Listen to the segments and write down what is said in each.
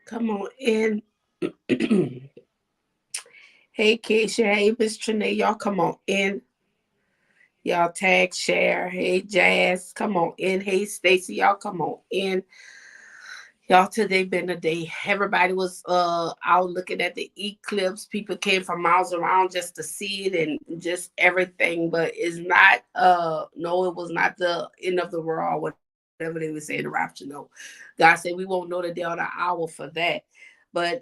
Come on in. Hey, Keisha. Hey, Miss Trinae. Y'all come on in. Y'all tag, share. Hey, Jazz. Come on in. Hey, Stacy. Y'all come on in. Y'all, today been a day. Everybody was out looking at the eclipse. People came from miles around just to see it and just everything. But it's not no, it was not the end of the world, whatever they would say in the rapture. No. God said we won't know the day or the hour for that. But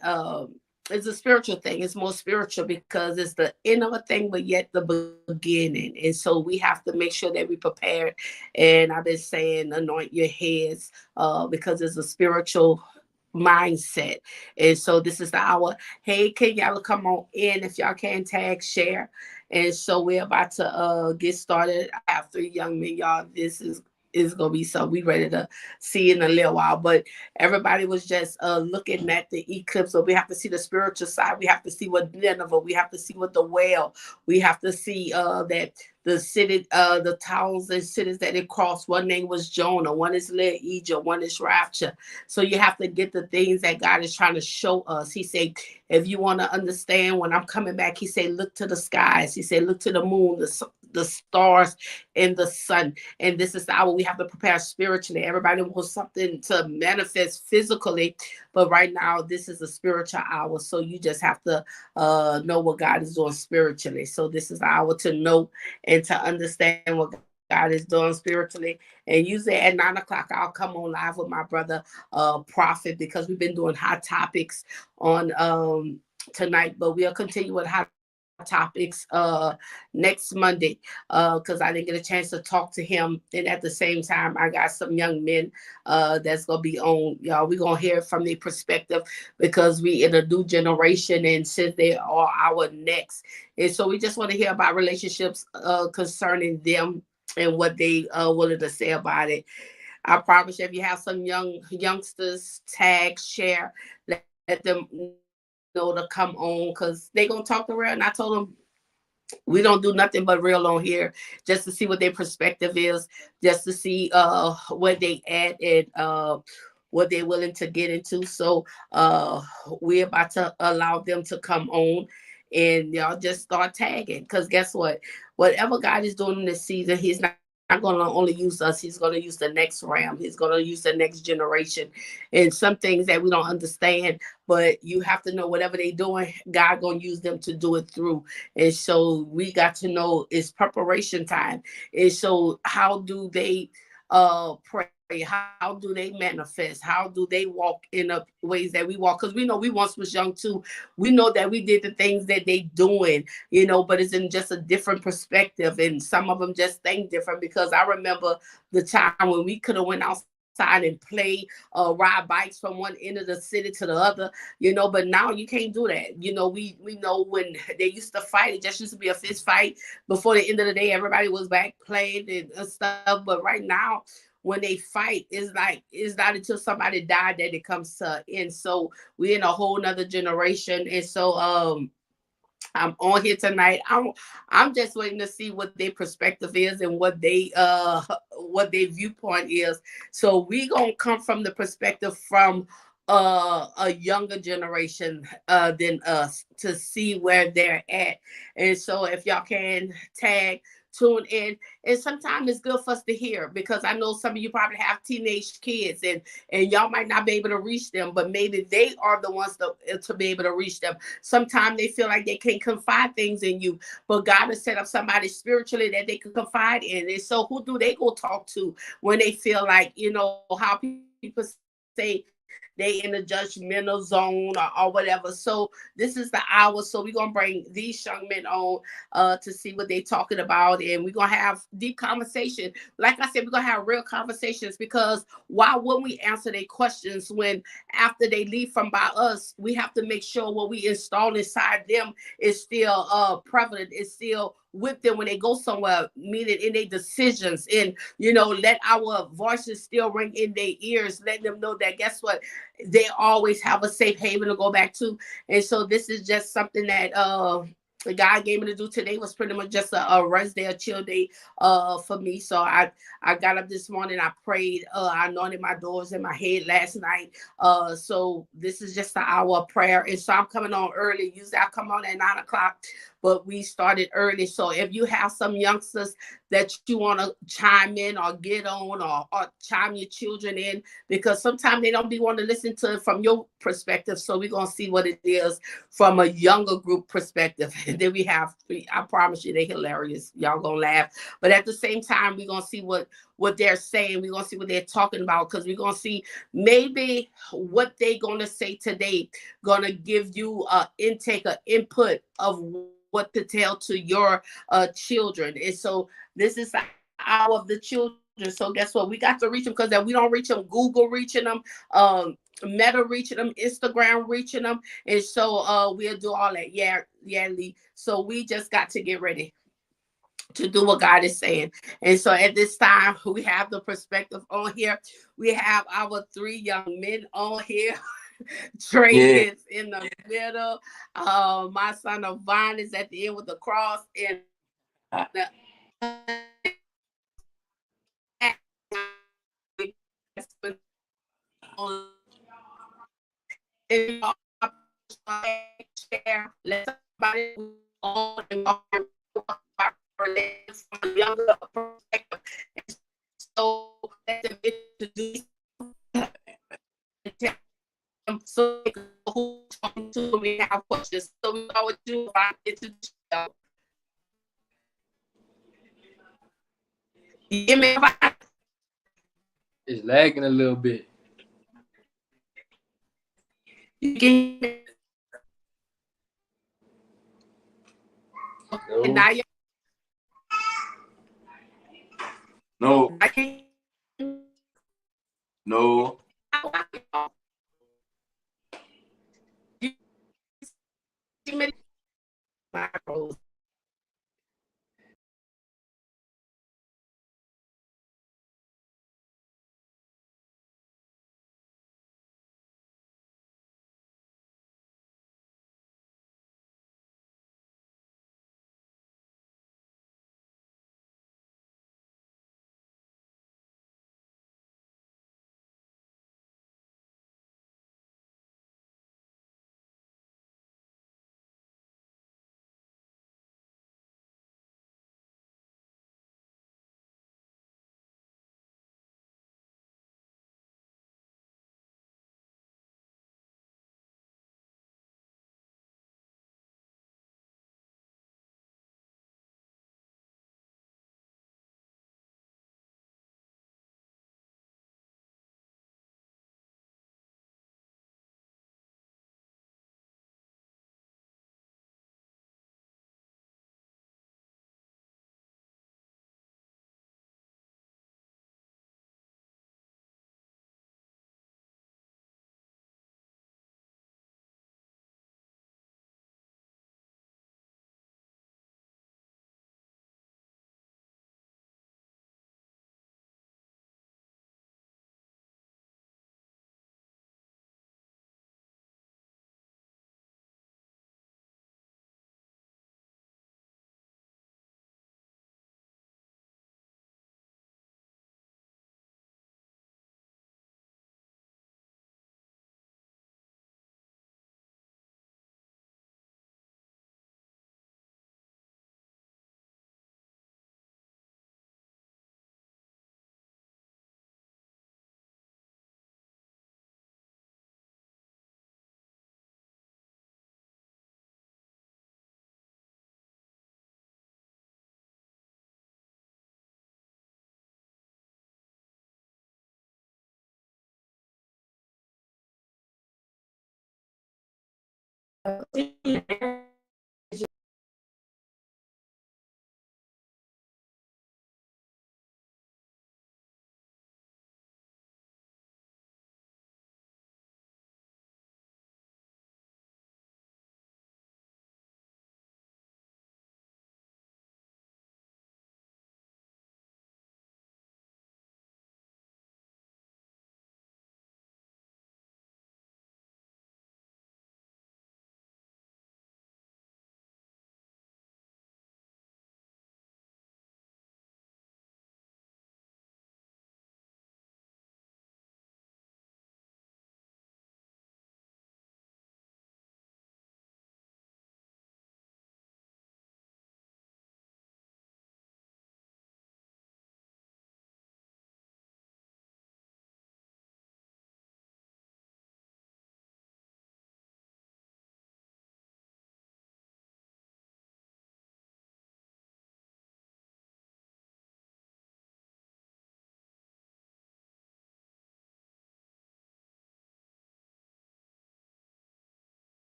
it's a spiritual thing. It's more spiritual because it's the end of a thing, but yet the beginning. And so we have to make sure that we prepared. And I've been saying anoint your heads because it's a spiritual mindset. And so this is the hour. Hey, can y'all come on in if y'all can tag share? And so we're about to get started. I have three young men, y'all. This is gonna be something we ready to see in a little while. But everybody was just looking at the eclipse. So we have to see the spiritual side. We have to see what Nineveh. We have to see what the whale. We have to see that the city, the towns and cities that it crossed. One name was Jonah. One is Little Egypt. One is Rapture. So you have to get the things that God is trying to show us. He said, if you want to understand when I'm coming back, he said, look to the skies. He said, look to the moon, the stars, and the sun. And this is the hour we have to prepare spiritually. Everybody wants something to manifest physically, but right now this is a spiritual hour. So you just have to know what God is doing spiritually. So this is the hour to know and to understand what God is doing spiritually. And usually at 9 o'clock, I'll come on live with my brother, Prophet, because we've been doing hot topics on tonight, but we'll continue with hot topics next Monday because I didn't get a chance to talk to him. And at the same time, I got some young men that's gonna be on. Y'all, we're gonna hear from their perspective because we in a new generation and since they are our next. And so we just want to hear about relationships concerning them and what they wanted to say about it. I promise you, if you have some youngsters, tag, share, let them know to come on because they gonna talk the real. And I told them we don't do nothing but real on here just to see what their perspective is, just to see where they at and what they're willing to get into. So we're about to allow them to come on and y'all just start tagging. Because guess what? Whatever God is doing in this season, he's not going to only use us, he's going to use the next ram, he's going to use the next generation. And some things that we don't understand, but you have to know whatever they're doing, God gonna use them to do it through. And so we got to know it's preparation time. And so how do they pray? How do they manifest? How do they walk in the ways that we walk? Because we know we once was young too. We know that we did the things that they doing, but it's in just a different perspective. And some of them just think different because I remember the time when we could have went outside and play, ride bikes from one end of the city to the other, but now you can't do that. We know when they used to fight, it just used to be a fist fight. Before the end of the day, everybody was back playing and stuff. But right now, when they fight, it's not until somebody died that it comes to an end. So we're in a whole nother generation. And so I'm on here tonight. I'm just waiting to see what their perspective is and what their viewpoint is. So we gonna come from the perspective from a younger generation than us to see where they're at. And so if y'all can tag, tune in. And sometimes it's good for us to hear because I know some of you probably have teenage kids and y'all might not be able to reach them, but maybe they are the ones to be able to reach them. Sometimes they feel like they can't confide things in you, but God has set up somebody spiritually that they can confide in. And so who do they go talk to when they feel like, how people say they in the judgmental zone or whatever. So this is the hour. So we're gonna bring these young men on to see what they talking about, and we're gonna have deep conversation. Like I said, we're gonna have real conversations because why wouldn't we answer their questions when after they leave from by us, we have to make sure what we install inside them is still prevalent, is still with them when they go somewhere, meaning in their decisions. And let our voices still ring in their ears, letting them know that guess what, they always have a safe haven to go back to. And so this is just something that God gave me to do today was pretty much just a rest day, a chill day for me. So I got up this morning, I prayed, I anointed my doors and my head last night. So this is just an hour of prayer. And so I'm coming on early. Usually I come on at 9 o'clock, but we started early. So if you have some youngsters that you want to chime in or get on, or chime your children in, because sometimes they don't be want to listen to it from your perspective. So we're gonna see what it is from a younger group perspective. And then we have three. I promise you, they're hilarious. Y'all gonna laugh. But at the same time, we're gonna see what they're saying. We're gonna see what they're talking about, because we're gonna see maybe what they're gonna say today gonna give you a intake, a input of what to tell to your children. And so this is the hour of the children. So guess what? We got to reach them, because if we don't reach them, Google reaching them, Meta reaching them, Instagram reaching them. And so we'll do all that. Yeah, yeah, Lee. So we just got to get ready to do what God is saying. And so at this time, we have the perspective on here. We have our three young men on here. Trey Yeah. is in the middle. My son Avon is at the end with the cross. And share. Let somebody on and walk from a younger perspective. So let them introduce them, so they can know who's talking to, and we have questions. So we always do about introduce yourself. You hear me? It's lagging a little bit. You can hear me? Okay, No. now you No. I can No. you see me?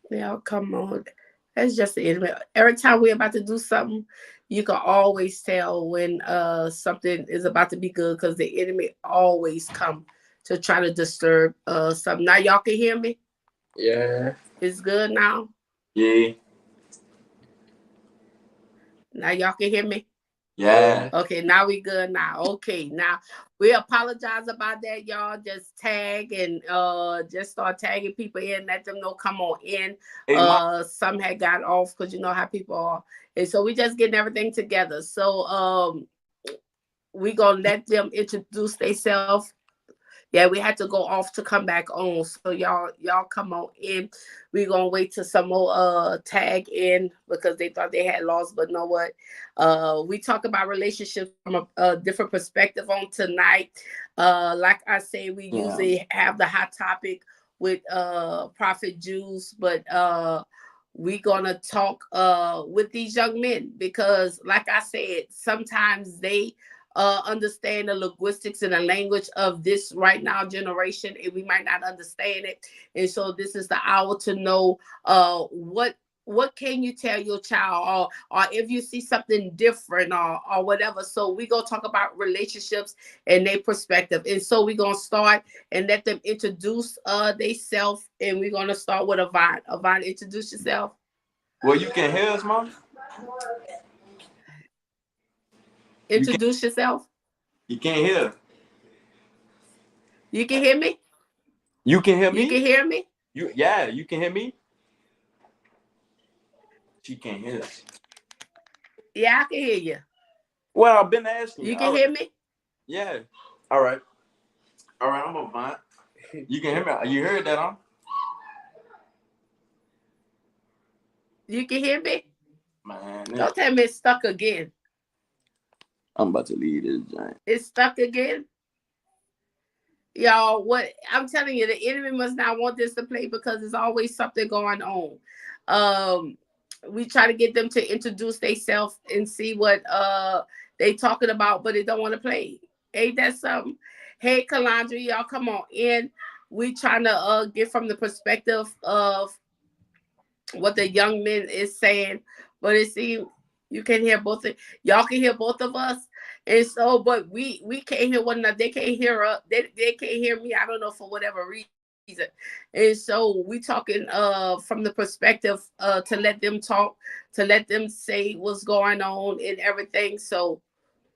Y'all come on. That's just the enemy. Every time we're about to do something, you can always tell when something is about to be good because the enemy always come to try to disturb something. Now y'all can hear me? Yeah. It's good now. Yeah. Now y'all can hear me? Yeah. Okay, now we good now. Okay, now we apologize about that, y'all. Just tag and just start tagging people in, let them know come on in. Hey, Some had got off because you know how people are. And so we just getting everything together. So we gonna let them introduce themselves. Yeah, we had to go off to come back on. So y'all come on in. We gonna wait till some more tag in because they thought they had lost, but know what? We talk about relationships from a different perspective on tonight. Like I say, we usually have the hot topic with Prophet Jews, but we gonna talk with these young men because like I said, sometimes they understand the linguistics and the language of this right now generation, and we might not understand it. And so this is the hour to know what can you tell your child, or if you see something different, or whatever. So we gonna talk about relationships and their perspective. And so we gonna start and let them introduce themselves, and we're gonna start with Avant. Avant, introduce yourself. Well, you can hear us, Mom? Introduce yourself. You can't hear. You can hear me? You can hear me? You can hear me? You can hear me? She can't hear us. Yeah, I can hear you. Well, I've been asking you. You can hear me? Yeah. All right. All right, I'm Avant. You can hear me. You heard that, huh? You can hear me? Man. Don't tell me it's stuck again. I'm about to leave this giant. It's stuck again? Y'all, what I'm telling you, the enemy must not want this to play because there's always something going on. We try to get them to introduce themselves and see what they talking about, but they don't want to play. Ain't that something? Hey, Calandra, y'all come on in. We trying to get from the perspective of what the young men is saying, but it seems you can hear both of y'all can hear both of us. And so, but we can't hear one another. They can't hear us. They can't hear me. I don't know for whatever reason. And so we talking from the perspective to let them talk, to let them say what's going on and everything. So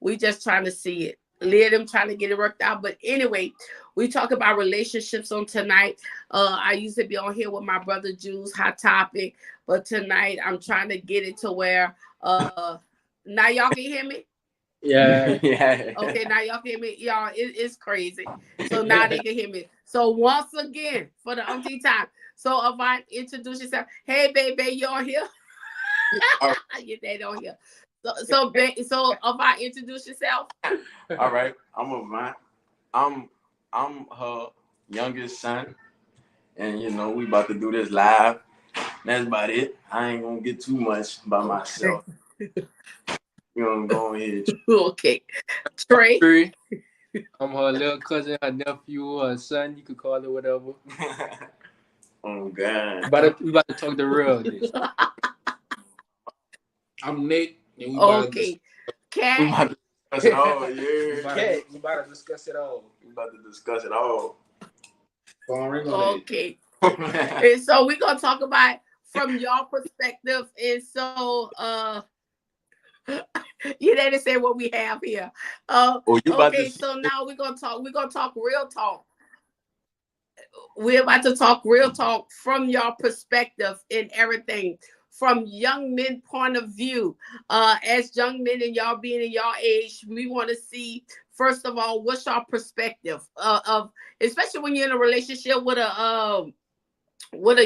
we just trying to see it. Let them trying to get it worked out. But anyway, we talk about relationships on tonight. I used to be on here with my brother Jules, hot topic. But tonight I'm trying to get it to where now y'all can hear me? Yeah. Yeah. Okay, now y'all can hear me. Y'all, it's crazy. So now they can hear me. So once again, for the umpteenth time. So Avant, introduce yourself. Hey, baby, you on here? Your dad on here. So Avant, introduce yourself. All right, I'm Avant. I'm her youngest son, and you know we about to do this live. That's about it. I ain't gonna get too much by myself. You know, go ahead. Okay, Trey. I'm her little cousin, her nephew, her son. You could call it whatever. Oh God. We about to talk the real. I'm Nate, and Okay, we about to discuss it all. Yeah, we about to discuss it all. We about to discuss it all. Okay. And so we're gonna talk about from your perspective. And so you didn't say what we have here. Okay, so now we're gonna talk real talk. We're about to talk real talk from your perspective and everything. From young men point of view, as young men and y'all being in your age, we want to see first of all what's your perspective of, especially when you're in a relationship with a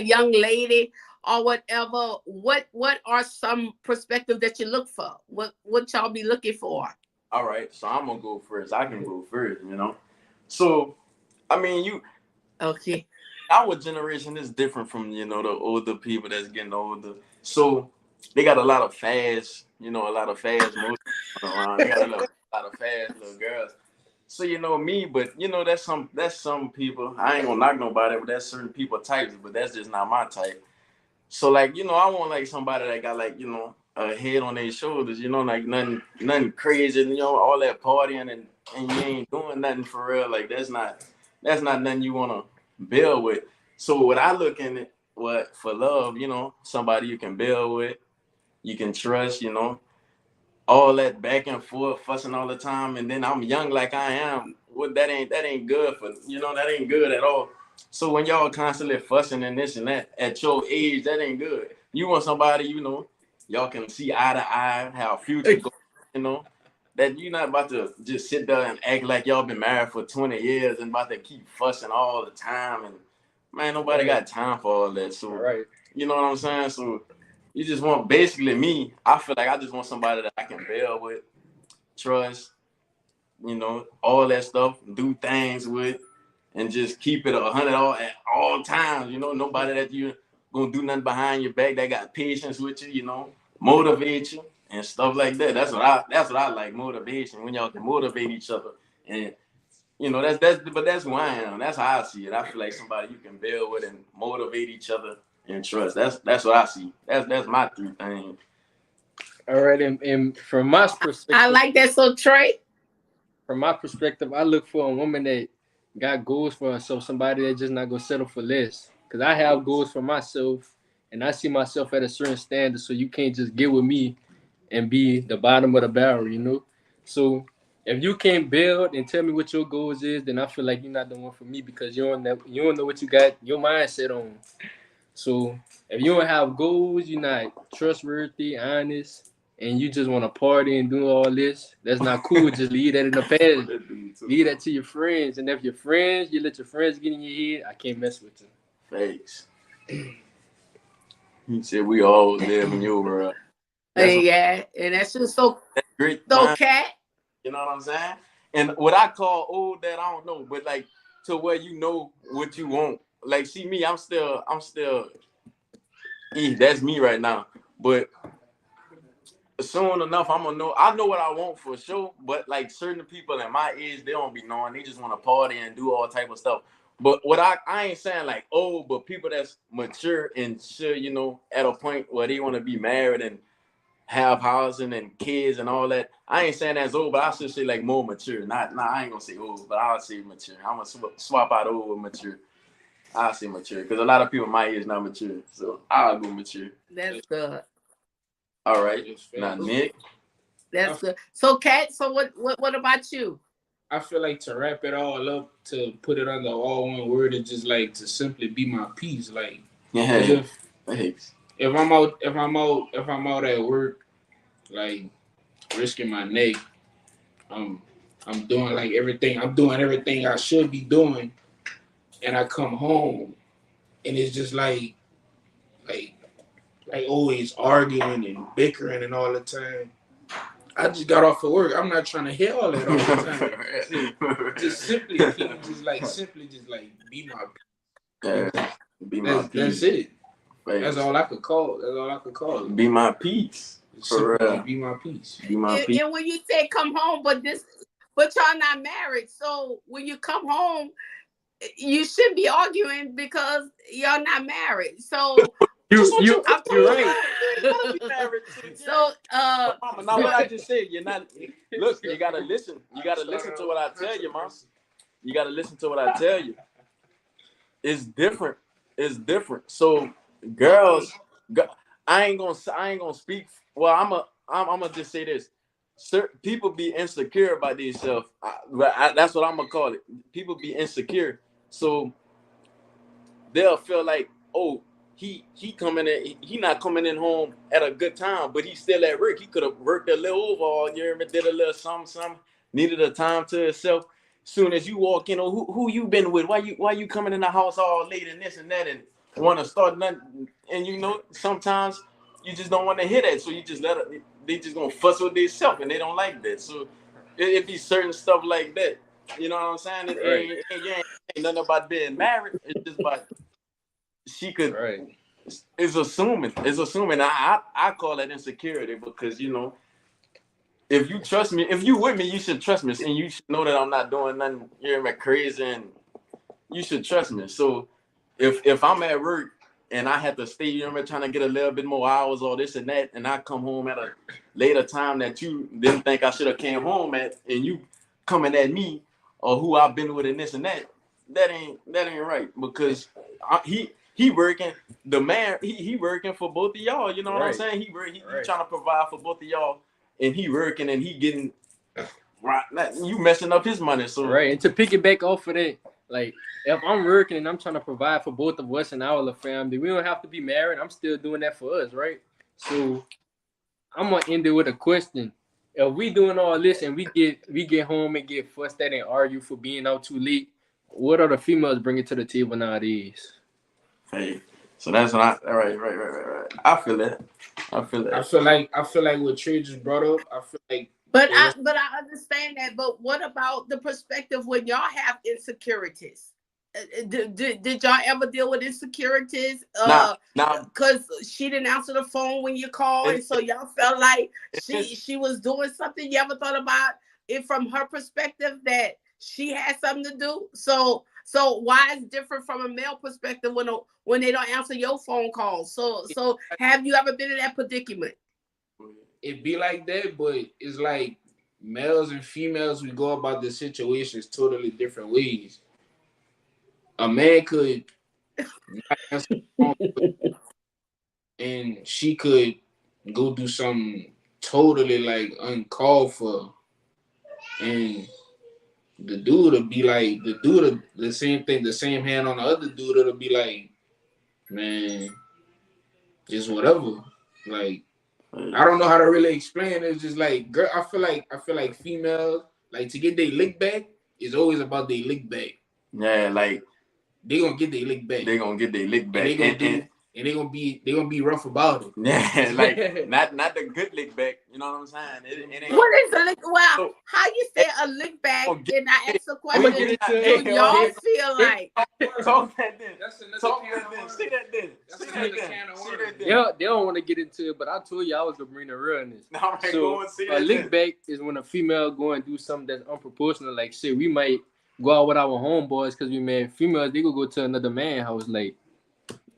young lady or whatever. What are some perspectives that you look for? What y'all be looking for? All right, so I'm gonna go first. I can go first, you know. So, I mean, okay. Our generation is different from the older people that's getting older. So they got a lot of fast, a lot of fast motion around. They got a lot of fast little girls. So me, but that's some people. I ain't gonna knock nobody, but that's certain people types. But that's just not my type. So like, I want like somebody that got like, a head on their shoulders, like nothing crazy, all that partying and you ain't doing nothing for real. Like that's not nothing you wanna build with. So what I look in it, what for love, somebody you can build with, you can trust, all that back and forth, fussing all the time, and then I'm young like I am. Well, that ain't good for that ain't good at all. So when y'all constantly fussing and this and that at your age, that ain't good. You want somebody y'all can see eye to eye, how future goes, that you're not about to just sit there and act like y'all been married for 20 years and about to keep fussing all the time. And man, nobody got time for all that. So you know what I'm saying? So you just want basically me. I feel like I just want somebody that I can build with, trust, all that stuff, do things with, and just keep it 100 at all times. Nobody that you gonna do nothing behind your back that got patience with you. Motivate you and stuff like that. That's what I like, motivation. When y'all can motivate each other, and that's who I am. That's how I see it. I feel like somebody you can build with and motivate each other and trust. That's what I see. That's my 3 things. All right, and from my perspective, I like that. So Trey, from my perspective, I look for a woman that got goals for herself, somebody that just not gonna settle for less. Cause I have goals for myself, and I see myself at a certain standard. So you can't just get with me and be the bottom of the barrel. So if you can't build and tell me what your goals is, then I feel like you're not the one for me because you don't know what you got your mindset on. So if you don't have goals, you're not trustworthy, honest, and you just want to party and do all this, that's not cool. Just leave that in the past. Leave that to your friends. And if your friends, you let your friends get in your head, I can't mess with you. Thanks. He said we all live in your world. yeah, and that's just so great. So Cat. You know what I'm saying? And what I call old that I don't know, but like to where you know what you want. Like, see me, I'm still that's me right now. But soon enough, I'm gonna know. I know what I want for sure. But like certain people in my age, they don't be knowing. They just want to party and do all type of stuff. But what I ain't saying like old, but people that's mature and sure, at a point where they want to be married and have housing and kids and all that. I ain't saying that's old, but I should say like more mature. I ain't gonna say old, but I'll say mature. I'm gonna swap out old with mature. I'll say mature because a lot of people my age not mature, so I'll go mature. That's good. All right, now Nick. That's good. So Kat, so what about you? I feel like to wrap it all up, to put it under all one word, is just like to simply be my peace. Like, if I'm out at work, like risking my neck, I'm doing like everything. I'm doing everything I should be doing, and I come home, and it's just like always arguing and bickering and all the time. I just got off of work. I'm not trying to hear all that all the time. Just simply be my peace. That's it. That's all I could call. That's all I could call it. Be my peace. For real. Be my peace. Be my peace. And when you say come home, but y'all not married. So when you come home, you should be arguing because y'all not married. So you're right. So now what I just said, you're not. Look, you gotta listen. You gotta listen to what I tell you, mom. You gotta listen to what I tell you. It's different. It's different. So girls, I ain't gonna speak. Well, I'm gonna just say this. Certain people be insecure about themselves. That's what I'm gonna call it. People be insecure, so they'll feel like, oh, he coming in. He not coming in home at a good time, but he's still at work. He could have worked a little over all year, did a little something. Needed a time to himself. Soon as you walk in, who you been with? Why you coming in the house all late and this and that and want to start nothing? And sometimes you just don't want to hear that, so you just let it. They just gonna fuss with themselves and they don't like that. So it be certain stuff like that. You know what I'm saying? It ain't nothing about being married. It's just about she could. Right. It's assuming. I call that insecurity because if you trust me, if you with me, you should trust me, and you should know that I'm not doing nothing crazy, and you should trust me. So if I'm at work and I had to stay, you know, trying to get a little bit more hours or this and that, and I come home at a later time that you didn't think I should have came home at, and you coming at me or who I've been with and this and that, that ain't right, because he working, the man, he working for both of y'all, you know what I'm Right. saying? He Right. trying to provide for both of y'all, and he working and he getting right. You messing up his money, so Right. And to pick it back off of that, like if I'm working and I'm trying to provide for both of us and our little family, we don't have to be married. I'm still doing that for us, right? So I'm gonna end it with a question. If we doing all this and we get home and get fussed at and argue for being out too late, what are the females bringing to the table nowadays? hey, so that's what I right. I feel that. I feel like what Trey just brought up. I feel like, But I understand that. But what about the perspective when y'all have insecurities? Did y'all ever deal with insecurities? Nah. Because she didn't answer the phone when you called, and so y'all felt like she was doing something. You ever thought about it from her perspective that she had something to do? So why is different from a male perspective when they don't answer your phone calls? So have you ever been in that predicament? it be like that, but it's like males and females, we go about the situations totally different ways. A man could not answer the phone, and she could go do something totally like uncalled for, and the dude would be like, the same thing, the same hand on the other dude would be like, man, just whatever. Like, I don't know how to really explain it. It's just like, girl, I feel like females, like, to get their lick back is always about their lick back. Yeah, like they gonna get their lick back. They gonna get their lick back. And they gonna be rough about it. Yeah, like not the good lick back. You know what I'm saying? It ain't. What is a lick? Well, how you say a lick back? And I ask a question. Do y'all feel like? Talk that then. Talk that then. See that then. See that then. Yeah, they don't want to get into it, but I told you I was gonna bring the realness. All right, go and see a lick back is when a female go and do something that's unproportional. Like shit, we might go out with our homeboys because we mad. Females, they go to another man's house, like.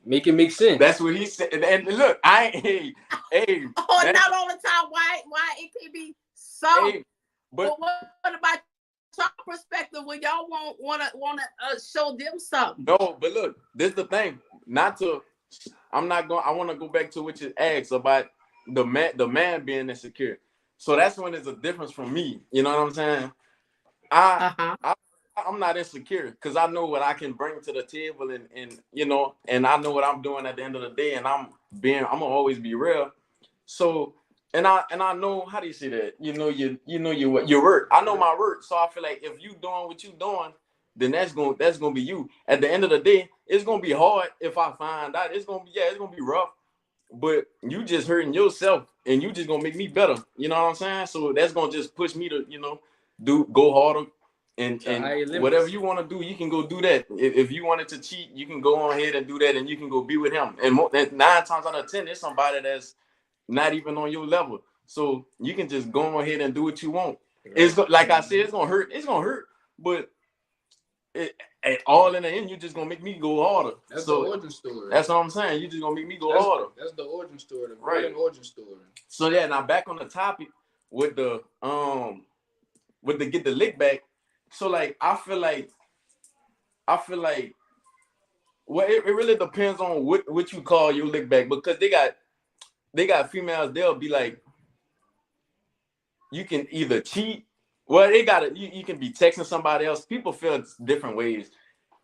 Make it make sense. That's what he said. And look, hey. Oh, not all the time. Why it can be so? Hey, but what about your perspective when y'all want to show them something? No, but look, this is the thing. I want to go back to what you asked about the man being insecure. So that's when there's a difference from me. You know what I'm saying? I'm not insecure because I know what I can bring to the table, and you know, and I know what I'm doing at the end of the day, and I'm gonna always be real. So, and I know, how do you say that? You know your work. I know my work, so I feel like if you doing what you doing, then that's gonna be you. At the end of the day, it's gonna be hard if I find out. It's gonna be rough, but you just hurting yourself, and you just gonna make me better. You know what I'm saying? So that's gonna just push me to go harder. And whatever you want to do, you can go do that. If you wanted to cheat, you can go on ahead and do that, and you can go be with him. And 9 times out of 10, there's somebody that's not even on your level. So you can just go on ahead and do what you want. It's like I said, it's gonna hurt. It's gonna hurt, but all in the end, you're just gonna make me go harder. That's the origin story. That's what I'm saying. You're just gonna make me go harder. That's the origin story. The origin story. So yeah, now back on the topic with the get the lick back. So like I feel like well, it really depends on what you call your lick back, because they got females, they'll be like, you can either cheat, well, you can be texting somebody else. People feel different ways,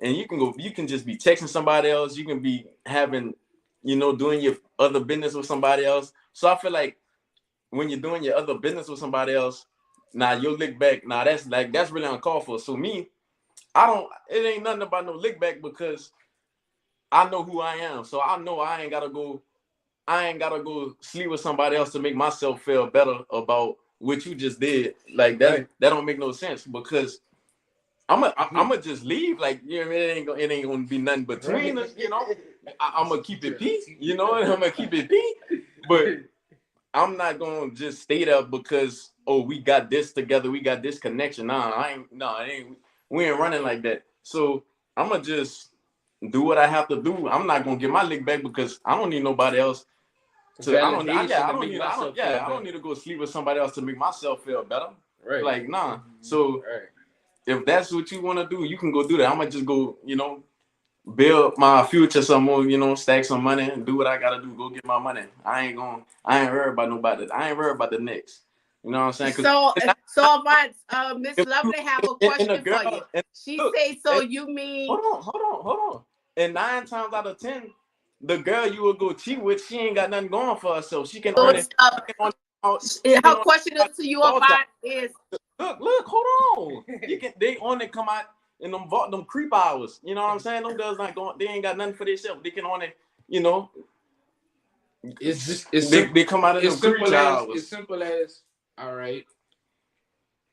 and you can just be texting somebody else, you can be having, doing your other business with somebody else. So I feel like when you're doing your other business with somebody else, now your lick back, now that's really uncalled for. So me, it ain't nothing about no lick back, because I know who I am. So I know I ain't gotta go sleep with somebody else to make myself feel better about what you just did. Like that don't make no sense, because I'ma just leave. Like, it ain't gonna be nothing between us, I'm gonna keep it peace, I'm gonna keep it peace. But I'm not gonna just stay there because, oh, we got this together, we got this connection. We ain't running like that. So I'm gonna just do what I have to do. I'm not gonna get my lick back because I don't need nobody else to. I don't need to go sleep with somebody else to make myself feel better. Right. Like, nah. So if that's what you want to do, you can go do that. I'm gonna just go, build my future some more, stack some money and do what I gotta do. Go get my money. I ain't worried about nobody. I ain't worried about the next. You know what I'm saying? So Miss Lovely have a question for you. She say, so you mean? Hold on. And 9 times out of 10, the girl you will go cheat with, she ain't got nothing going for herself. She can only. Her question to you about is. Look, hold on. They only come out in them creep hours. You know what I'm saying? Them girls not going. They ain't got nothing for themselves. They can only, they come out in them creep hours. It's simple as, all right.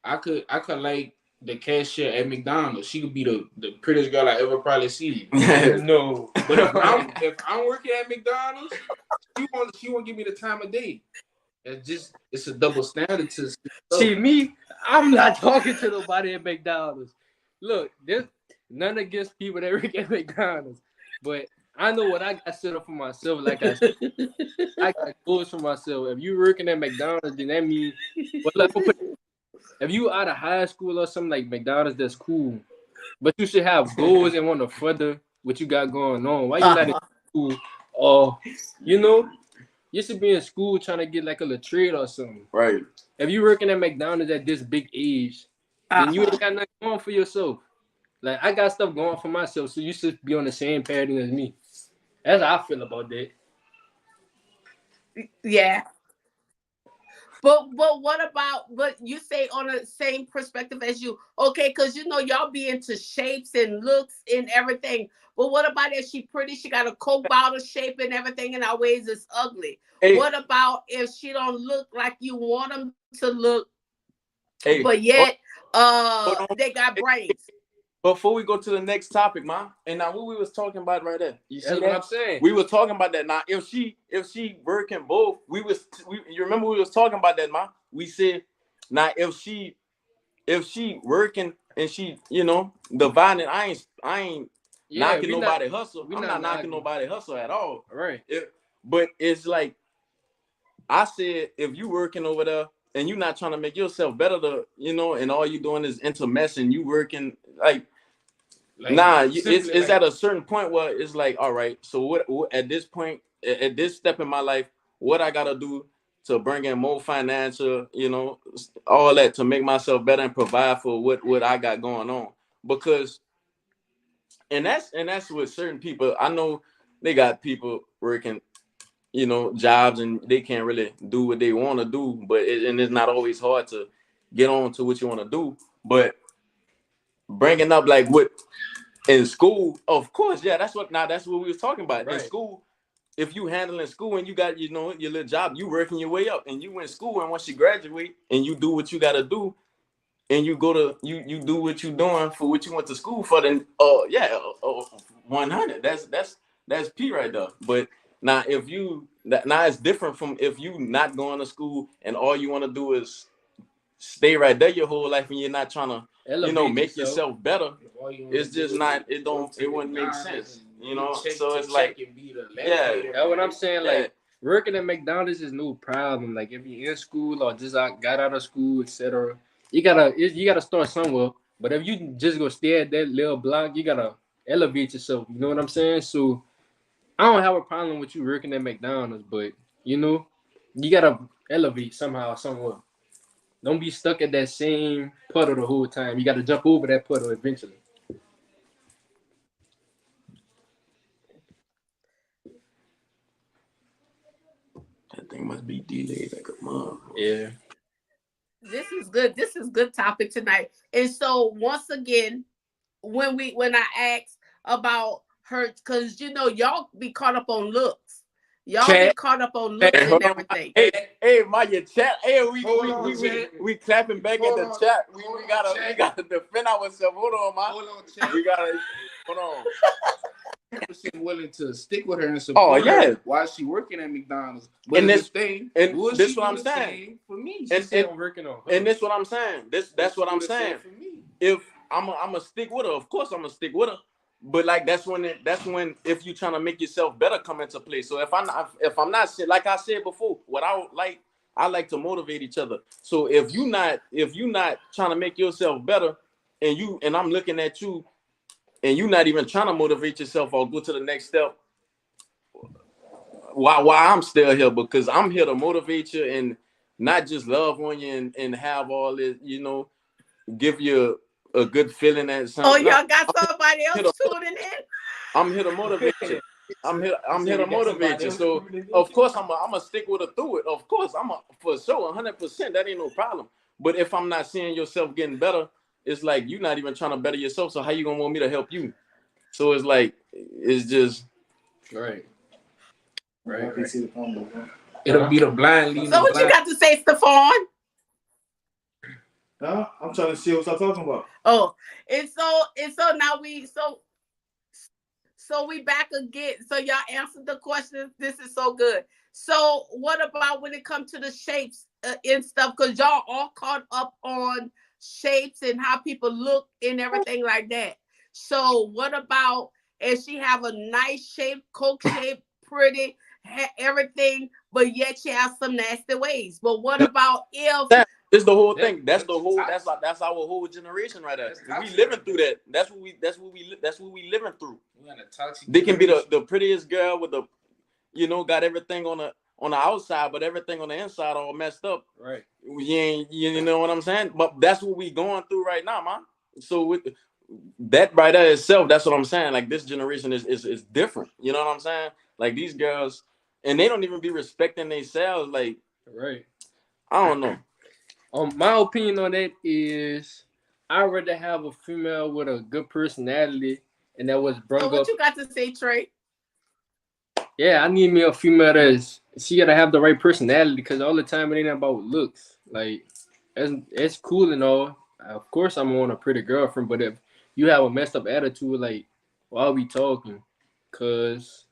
I could like the cashier at McDonald's. She could be the prettiest girl I ever probably see. No, but if I'm working at McDonald's, she won't give me the time of day. It's a double standard to see me. I'm not talking to nobody at McDonald's. Look, there's none against people that work at McDonald's, but I know what I got set up for myself. Like I said, I got goals for myself. If you working at McDonald's, then that means, if you out of high school or something like McDonald's, that's cool. But you should have goals and want to further what you got going on. Why you not in school? Or you should be in school trying to get like a little trade or something. Right. If you working at McDonald's at this big age, then you ain't got nothing going for yourself. Like, I got stuff going for myself, so you should be on the same pattern as me. That's how I feel about that. Yeah. But what about, but you say on the same perspective as you, okay, because y'all be into shapes and looks and everything. But what about if she pretty, she got a Coke bottle shape and everything, and our ways is ugly? Hey. What about if she don't look like you want them to look, but yet they got brains? Before we go to the next topic, ma, and now what we was talking about right there, you see that's what I'm saying. We were talking about that. Now, if she working both, you remember we was talking about that, ma. We said, now if she working and she dividing, I ain't knocking nobody hustle. I'm not knocking nobody hustle at all. Right. But it's like I said, if you working over there and you not trying to make yourself better, and all you doing is intermessing, you working like it's at a certain point where it's like, all right, so what at this point, at this step in my life, what I gotta do to bring in more financial, all that to make myself better and provide for what I got going on. Because and that's with certain people. I know they got people working, jobs, and they can't really do what they want to do, but it's not always hard to get on to what you want to do. But bringing up like what in school, of course, yeah, that's what we was talking about. Right. In school, if you handling school and you got your little job, you working your way up, and you in school, and once you graduate and you do what you got to do, and you go to you do what you doing for what you went to school for, then 100. That's P right there. But now now it's different from if you not going to school and all you want to do is stay right there your whole life and you're not trying to make yourself better. It's just not. It wouldn't make sense. So it's like, that's what I'm saying. Like, working at McDonald's is no problem. Like, if you're in school or just got out of school, etc., you gotta start somewhere. But if you just go stay at that little block, you gotta elevate yourself. You know what I'm saying? So I don't have a problem with you working at McDonald's, but you gotta elevate somehow, somewhere. Don't be stuck at that same puddle the whole time. You gotta jump over that puddle eventually. That thing must be delayed like a mom. Yeah. This is good. This is good topic tonight. And so once again, when I asked about her, because y'all be caught up on looks. Y'all be caught up on looks and everything. Hey, your chat. Hey, we clapping back at the chat. We gotta defend ourselves. Hold on, ma. Hold on, chat. Hold on. She's willing to stick with her and support her while she working at McDonald's. But and this what I'm saying for me. I'm working on her. And this what I'm saying. That's what I'm saying. For me. If I'm a stick with her, of course I'm gonna stick with her. but like that's when if you're trying to make yourself better come into play. So if I'm not like I said before, what I like to motivate each other. So if you not trying to make yourself better, and I'm looking at you, and you're not even trying to motivate yourself or go to the next step, why I'm still here? Because I'm here to motivate you and not just love on you and have all this, give you a good feeling and Oh, something. y'all got somebody else tuning in? I'm here to motivate you. I'm here to motivate you. So of course I'm a stick with her through it. Of course for sure 100%. That ain't no problem. But if I'm not seeing yourself getting better, it's like you're not even trying to better yourself. So how you gonna want me to help you? So it's like it's just right. It'll be the blind leading. So what you got to say, Stephon? No, I'm trying to see what I'm talking about. Oh, and so now so we back again. So y'all answered the question. This is so good. So what about when it comes to the shapes and stuff? Because y'all all caught up on shapes and how people look and everything like that. So what about if she have a nice shape, coke shape, pretty, everything, but yet she has some nasty ways? But what about if it's the whole thing? That's our whole generation right there. We living through that. That's what we living through. They can be the prettiest girl with the, got everything on the outside, but everything on the inside all messed up. Right. You know what I'm saying? But that's what we going through right now, man. So with that by that itself, that's what I'm saying. Like this generation is different. You know what I'm saying? Like these girls, and they don't even be respecting themselves. Like, right. I don't know. My opinion on that is I'd rather have a female with a good personality and that was brought up. What you got to say, Trey? Yeah, I need me a female she gotta have the right personality because all the time it ain't about looks. Like it's cool and all. Of course I'm on a pretty girlfriend, but if you have a messed up attitude, like why are we talking? Cause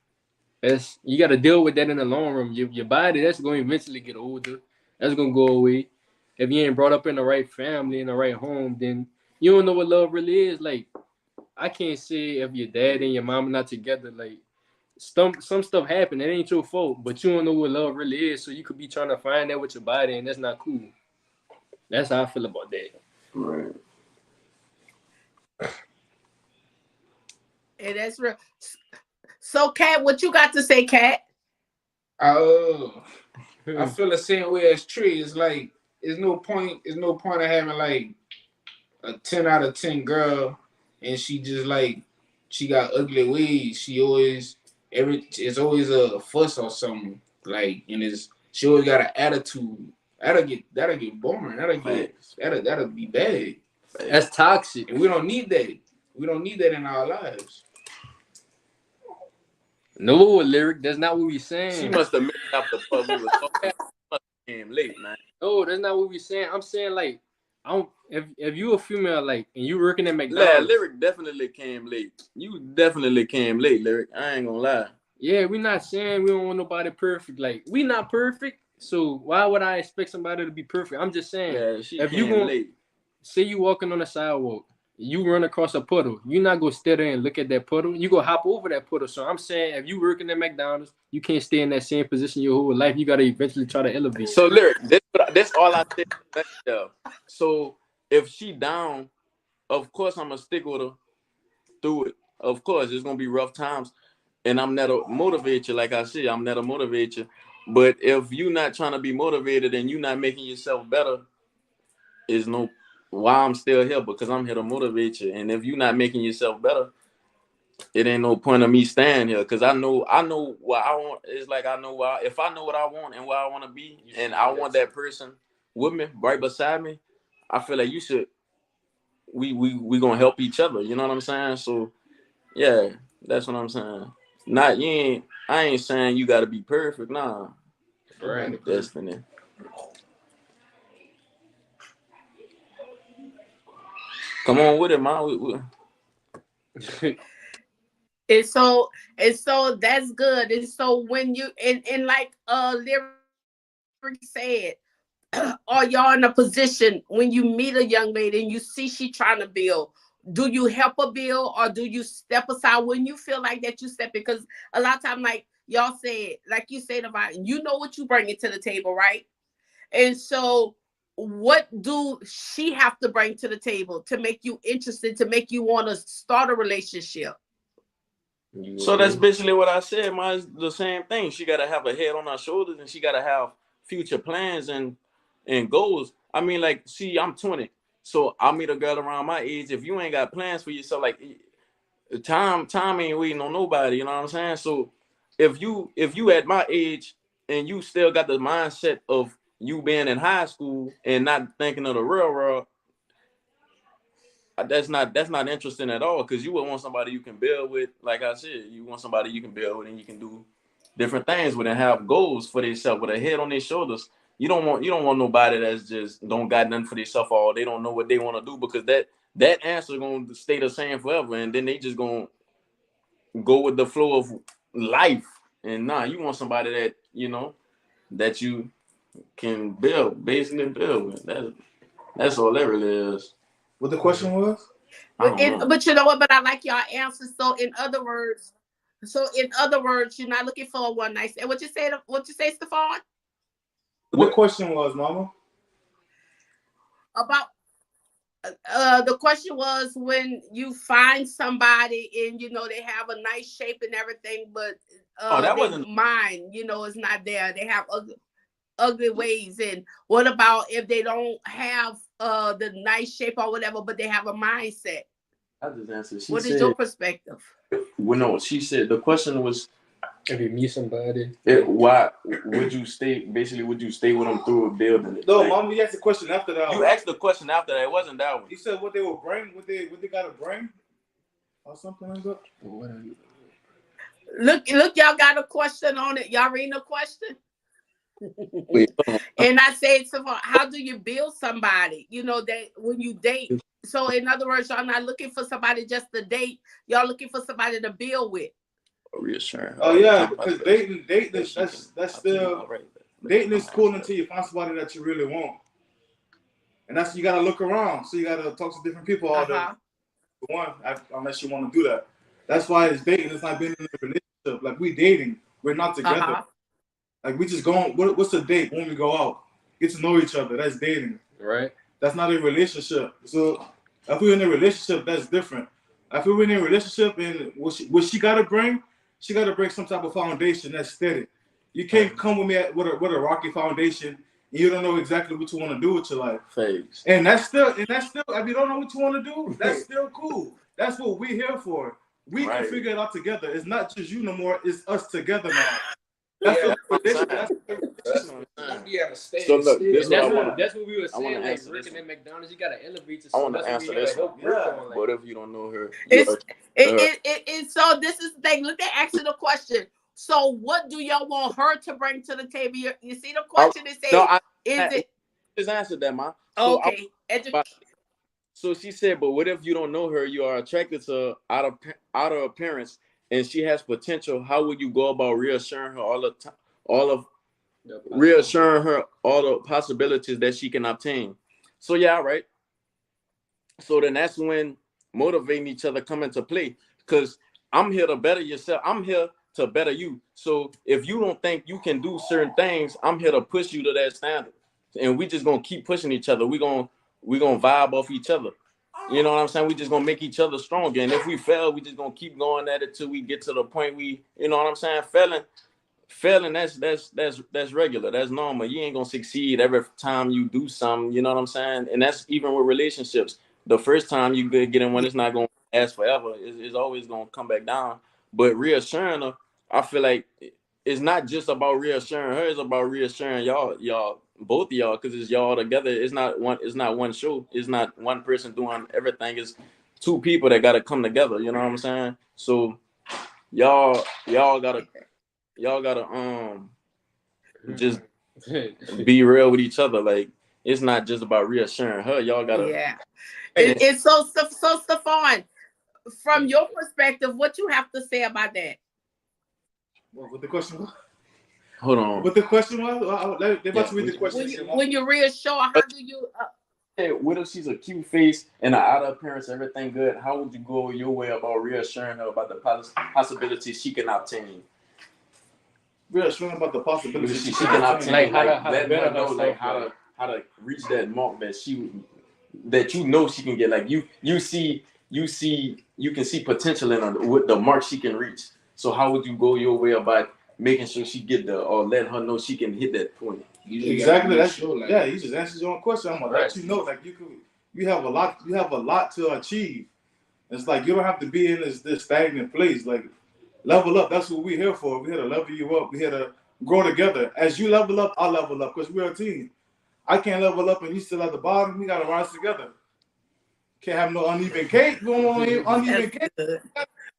you gotta deal with that in the long run. Your body that's gonna eventually get older. That's gonna go away. If you ain't brought up in the right family, in the right home, then you don't know what love really is. Like, I can't say if your dad and your mom are not together, like, some stuff happen. It ain't your fault, but you don't know what love really is. So you could be trying to find that with your body, and that's not cool. That's how I feel about that. Right. And that's real. So, Kat, what you got to say, Kat? I feel the same way as Trey. It's like there's no point of having like a 10 out of 10 girl and she just like she got ugly ways. It's always a fuss or something. Like and she always got an attitude. That'll get boring. That'll be bad. That's toxic. And we don't need that. We don't need that in our lives. No, Lyric, that's not what we saying. She must have made up the fuck we was talking. Came late, man. No, that's not what we saying. I'm saying like, if you a female like and you working at McDonald's, Lyric definitely came late. You definitely came late, Lyric. I ain't gonna lie. Yeah, we not saying we don't want nobody perfect. Like we not perfect, so why would I expect somebody to be perfect? I'm just saying, if you gonna late. Say you walking on the sidewalk, you run across a puddle, you not gonna stay there and look at that puddle. You go hop over that puddle. So I'm saying, if you working at McDonald's, you can't stay in that same position your whole life. You gotta eventually try to elevate. So Lyric, this all I said. So if she down, of course I'm gonna stick with her through it. Of course, it's gonna be rough times, and I'm there to motivate you. Like I said, I'm there to motivate you. But if you not trying to be motivated and you not making yourself better, is no why I'm still here, because I'm here to motivate you. And if you're not making yourself better, it ain't no point of me staying here, because I know what I want. It's like if I know what I want and where I want to be, and I want that person with me right beside me, I feel like you should. We gonna help each other. You know what I'm saying? So yeah, that's what I'm saying. I ain't saying you got to be perfect. Nah, Right. Destiny. Come on with it, man. And so that's good. And so when you and like Lyric said, are y'all in a position when you meet a young lady and you see she trying to build, do you help a build or do you step aside when you feel like that you step? Because a lot of time, like y'all said, like you said about, you know what you bring it to the table, right? And so what do she have to bring to the table to make you interested, to make you want to start a relationship? So that's basically what I said. Mine's the same thing. She gotta have a head on her shoulders, and she gotta have future plans and goals. I mean, like, see, I'm 20, so I'll meet a girl around my age. If you ain't got plans for yourself, like, time ain't waiting on nobody. You know what I'm saying? So if you at my age and you still got the mindset of you being in high school and not thinking of the real world, that's not interesting at all, because you would want somebody you can build with. Like I said, you want somebody you can build with and you can do different things with and have goals for themselves with a head on their shoulders. You don't want nobody that's just don't got nothing for themselves, or they don't know what they want to do, because that answer gonna stay the same forever, and then they just gonna go with the flow of life. And you want somebody that that you can basically build with. That's all that really is. What the question was? But you know what? But I like y'all answers. So in other words, you're not looking for a one night stand. What you say, Stefan? What the question was, Mama? About the question was, when you find somebody and they have a nice shape and everything, but that wasn't mine, is not there. They have ugly ways. And what about if they don't have the nice shape or whatever, but they have a mindset? I just answered. What is your perspective? Well, no, she said the question was, if you meet somebody, why would you stay? Basically, would you stay with them through a building? No, Mama, you asked the question after that. You asked the question after that. It wasn't that one. You said what they will bring, what they gotta bring, or something like that. Look, y'all got a question on it. Y'all reading a question? And I said, so how do you build somebody? That when you date. So in other words, y'all not looking for somebody just to date. Y'all looking for somebody to build with. Reassuring. Oh yeah, because dating that's still dating is cool until you find somebody that you really want, and that's you gotta look around. So you gotta talk to different people all day. Unless you want to do that. That's why it's dating. It's not being in a relationship. Like we dating, we're not together. Like we just going. What's a date when we go out? Get to know each other. That's dating. Right. That's not a relationship. So if we're in a relationship, that's different. If we're in a relationship and what she gotta bring, she gotta bring some type of foundation that's steady. You can't come with me with a rocky foundation and you don't know exactly what you want to do with your life. Phase. And that's still if you don't know what you want to do, that's still cool. That's what we're here for. We can figure it out together. It's not just you no more. It's us together now. That's So look, that's what we were saying. Like working at McDonald's, you got to elevate to. I want to answer this one. What if you don't know her? So this is the thing. Look at asking the question. So what do y'all want her to bring to the table? You see the question is saying, just answered that, Ma. Okay. So she said, but what if you don't know her? You are attracted to outer appearance, and she has potential. How would you go about reassuring her all the possibilities that she can obtain? So right. So then that's when motivating each other come into play, because I'm here to better yourself. I'm here to better you. So if you don't think you can do certain things, I'm here to push you to that standard, and we just gonna keep pushing each other. We gonna vibe off each other. You know what I'm saying? We just gonna make each other stronger. And if we fail, we just gonna keep going at it till we get to the point you know what I'm saying? Failing, that's regular. That's normal. You ain't gonna succeed every time you do something. You know what I'm saying? And that's even with relationships. The first time you get in one, it's not gonna last forever. It's always gonna come back down. But reassuring her, I feel like it's not just about reassuring her. It's about reassuring y'all. Both of y'all, because it's y'all together. It's not one show. It's not one person doing everything. It's two people that gotta come together. You know what I'm saying? So y'all gotta just be real with each other. Like, it's not just about reassuring her. Y'all gotta It's so Stefan, from your perspective, what you have to say about that? What the question was? Hold on. What the question was? They're about to read the question. When you reassure, how do you what if she's a cute face and the outer appearance, everything good? How would you go your way about reassuring her about the possibilities she can obtain? Reassuring about the possibility She can obtain, Like, like how to letting better her know, like herself, how to reach that mark that you know she can get. Like you can see potential in her with the mark she can reach. So how would you go your way about making sure she get there, or letting her know she can hit that point? Exactly. That's yeah. You just answered your own question. I'm gonna let you know, like you have a lot to achieve. It's like you don't have to be in this stagnant place. Like level up. That's what we're here for. We're here to level you up. We're here to grow together. As you level up, I'll level up because we're a team. I can't level up and you still at the bottom. We gotta rise together. Can't have no uneven cake. We don't want uneven cake.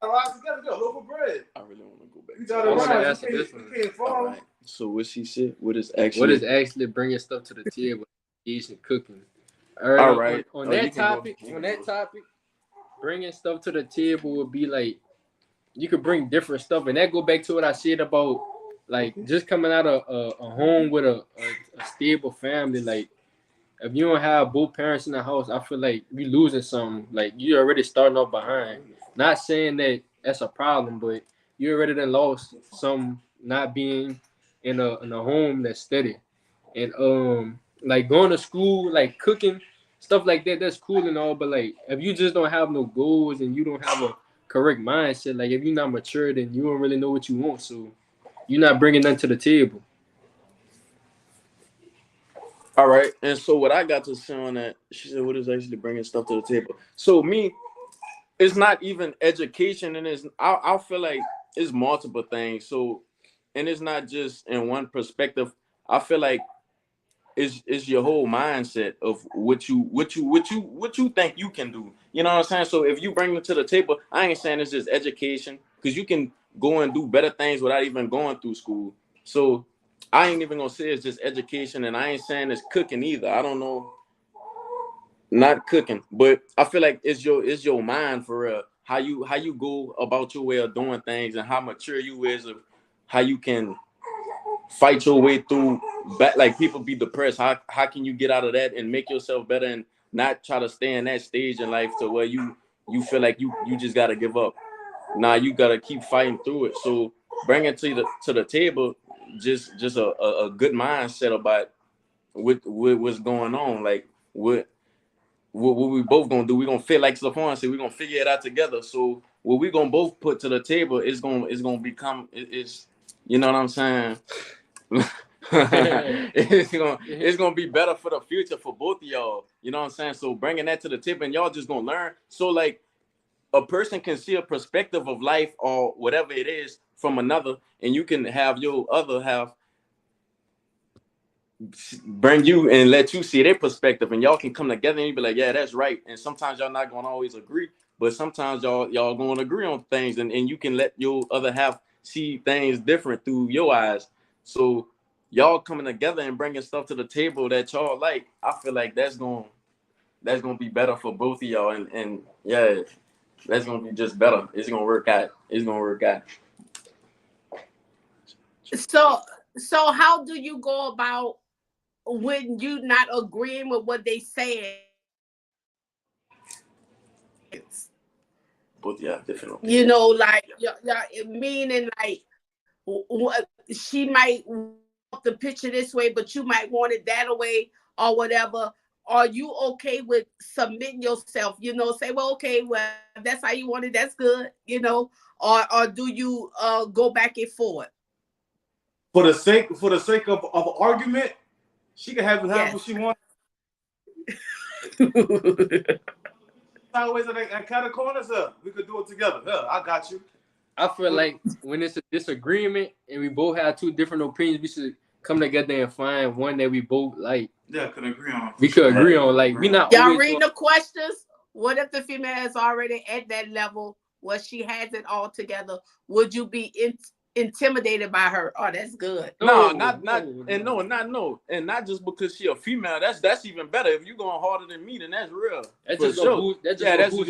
Rise together. Go loaf of bread. I really want to go back. You gotta rise. You can't fall. All right. So what she said? What is actually bringing stuff to the table? Asian cooking. All right. On that topic, bringing stuff to the table would be like you could bring different stuff, and that go back to what I said about like just coming out of a home with a stable family. Like if you don't have both parents in the house, I feel like you losing something. Like you already starting off behind. Not saying that that's a problem, but you already done lost some not being in a home that's steady. And like going to school, like cooking, stuff like that, that's cool and all, but like if you just don't have no goals and you don't have a correct mindset, like if you're not mature, then you don't really know what you want, so you're not bringing nothing to the table. All right. And so what I got to say on that, she said, what is actually bringing stuff to the table? So me, it's not even education, and I feel like it's multiple things. So, and it's not just in one perspective. I feel like it's your whole mindset of what you think you can do. You know what I'm saying? So if you bring them to the table, I ain't saying it's just education, because you can go and do better things without even going through school. So I ain't even gonna say it's just education, and I ain't saying it's cooking either. I don't know, not cooking, but I feel like it's your mind for real. How you go about your way of doing things, and how mature you is of how you can fight your way through. Like people be depressed. How can you get out of that and make yourself better and not try to stay in that stage in life to where you feel like you just gotta give up. Nah, you gotta keep fighting through it. So bring it to the table, just a good mindset about what's going on. Like what we both gonna do. We're gonna feel like Stephon said, we're gonna figure it out together. So what we gonna both put to the table is gonna become it's you know what I'm saying? it's gonna be better for the future for both of y'all. You know what I'm saying? So bringing that to the table, and y'all just gonna learn. So like a person can see a perspective of life or whatever it is from another, and you can have your other half bring you and let you see their perspective, and y'all can come together and you be like, yeah, that's right. And sometimes y'all not gonna always agree, but sometimes y'all gonna agree on things, and you can let your other half see things different through your eyes. So y'all coming together and bringing stuff to the table that y'all like, I feel like that's gonna be better for both of y'all, and yeah, that's gonna be just better. It's gonna work out. So how do you go about when you not agreeing with what they say? Both y'all different opinions. You know, like meaning like she might want the picture this way, but you might want it that way or whatever. Are you okay with submitting yourself? You know, say, well, okay, well, if that's how you want it, that's good. You know, or do you go back and forth? For the sake of an argument, she can have what she wants. Always at kind of corners up. We could do it together. I got you. I feel like when it's a disagreement and we both have two different opinions, we should come together and find one that we both like. Yeah, could agree on. We could agree on. Like we not. Y'all reading the questions? What if the female is already at that level where she has it all together? Would you be intimidated by her? Oh, that's good. No, not just because she a female. That's even better. If you going harder than me, then that's real. That's just gonna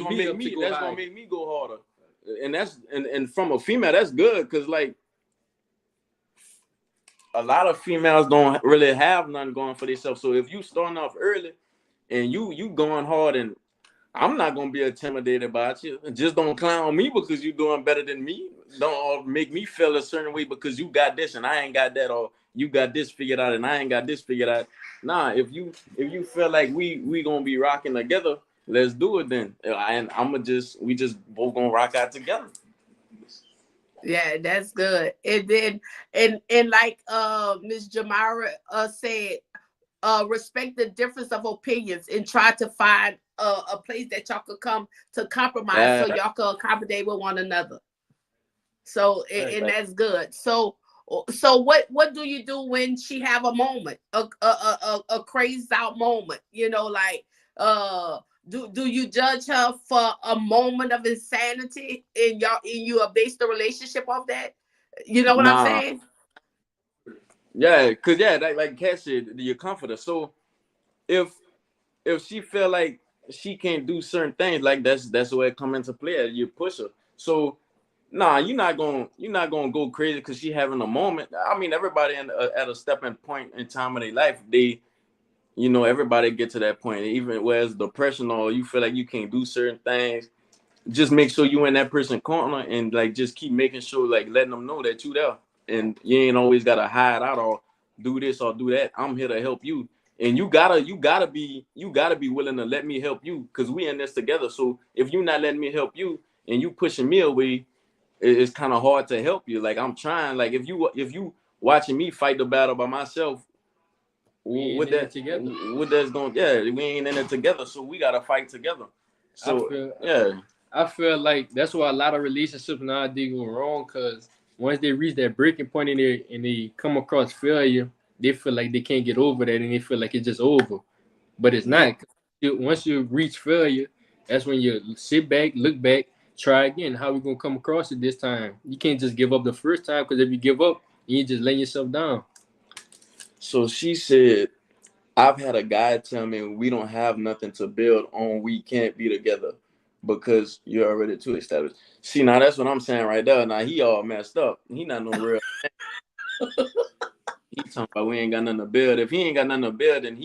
make me. That's gonna make me go harder. And that's and from a female, that's good, because like a lot of females don't really have nothing going for themselves. So if you starting off early and you going hard, and I'm not gonna be intimidated by you. Just don't clown me because you doing better than me. Don't make me feel a certain way because you got this and I ain't got that, or you got this figured out and I ain't got this figured out. Nah, if you feel like we gonna be rocking together, let's do it then. And we just both gonna rock out together. Yeah, that's good. And then and like Miss Jamira said, respect the difference of opinions and try to find a place that y'all could come to compromise so y'all can accommodate with one another. So and that's good. So what do you do when she have a moment, a crazed out moment? You know, like do you judge her for a moment of insanity and you base the relationship off that? You know what I'm saying? Yeah, cause like Kat said, your comforter. So if she feel like she can't do certain things, like that's where it come into play. You push her. So you're not gonna go crazy because she having a moment. I mean, everybody at a stepping point in time of their life, everybody get to that point. Even whereas depression or you feel like you can't do certain things, just make sure you in that person's corner and like just keep making sure, like letting them know that you there, and you ain't always gotta hide out or do this or do that. I'm here to help you, and you gotta be willing to let me help you because we in this together. So if you're not letting me help you and you pushing me away, it's kind of hard to help you. Like I'm trying. Like if you watching me fight the battle by myself, we ain't in it together. So we gotta fight together. So I feel like that's why a lot of relationships nowadays go wrong, because once they reach that breaking point and they come across failure, they feel like they can't get over that and they feel like it's just over. But it's not. Once you reach failure, that's when you sit back, look back, try again. How we gonna come across it this time? You can't just give up the first time, because if you give up, you just letting yourself down. So she said, I've had a guy tell me we don't have nothing to build on. We can't be together because you're already too established. See, now that's what I'm saying right there. Now he all messed up. He not no real. He talking about we ain't got nothing to build. If he ain't got nothing to build, then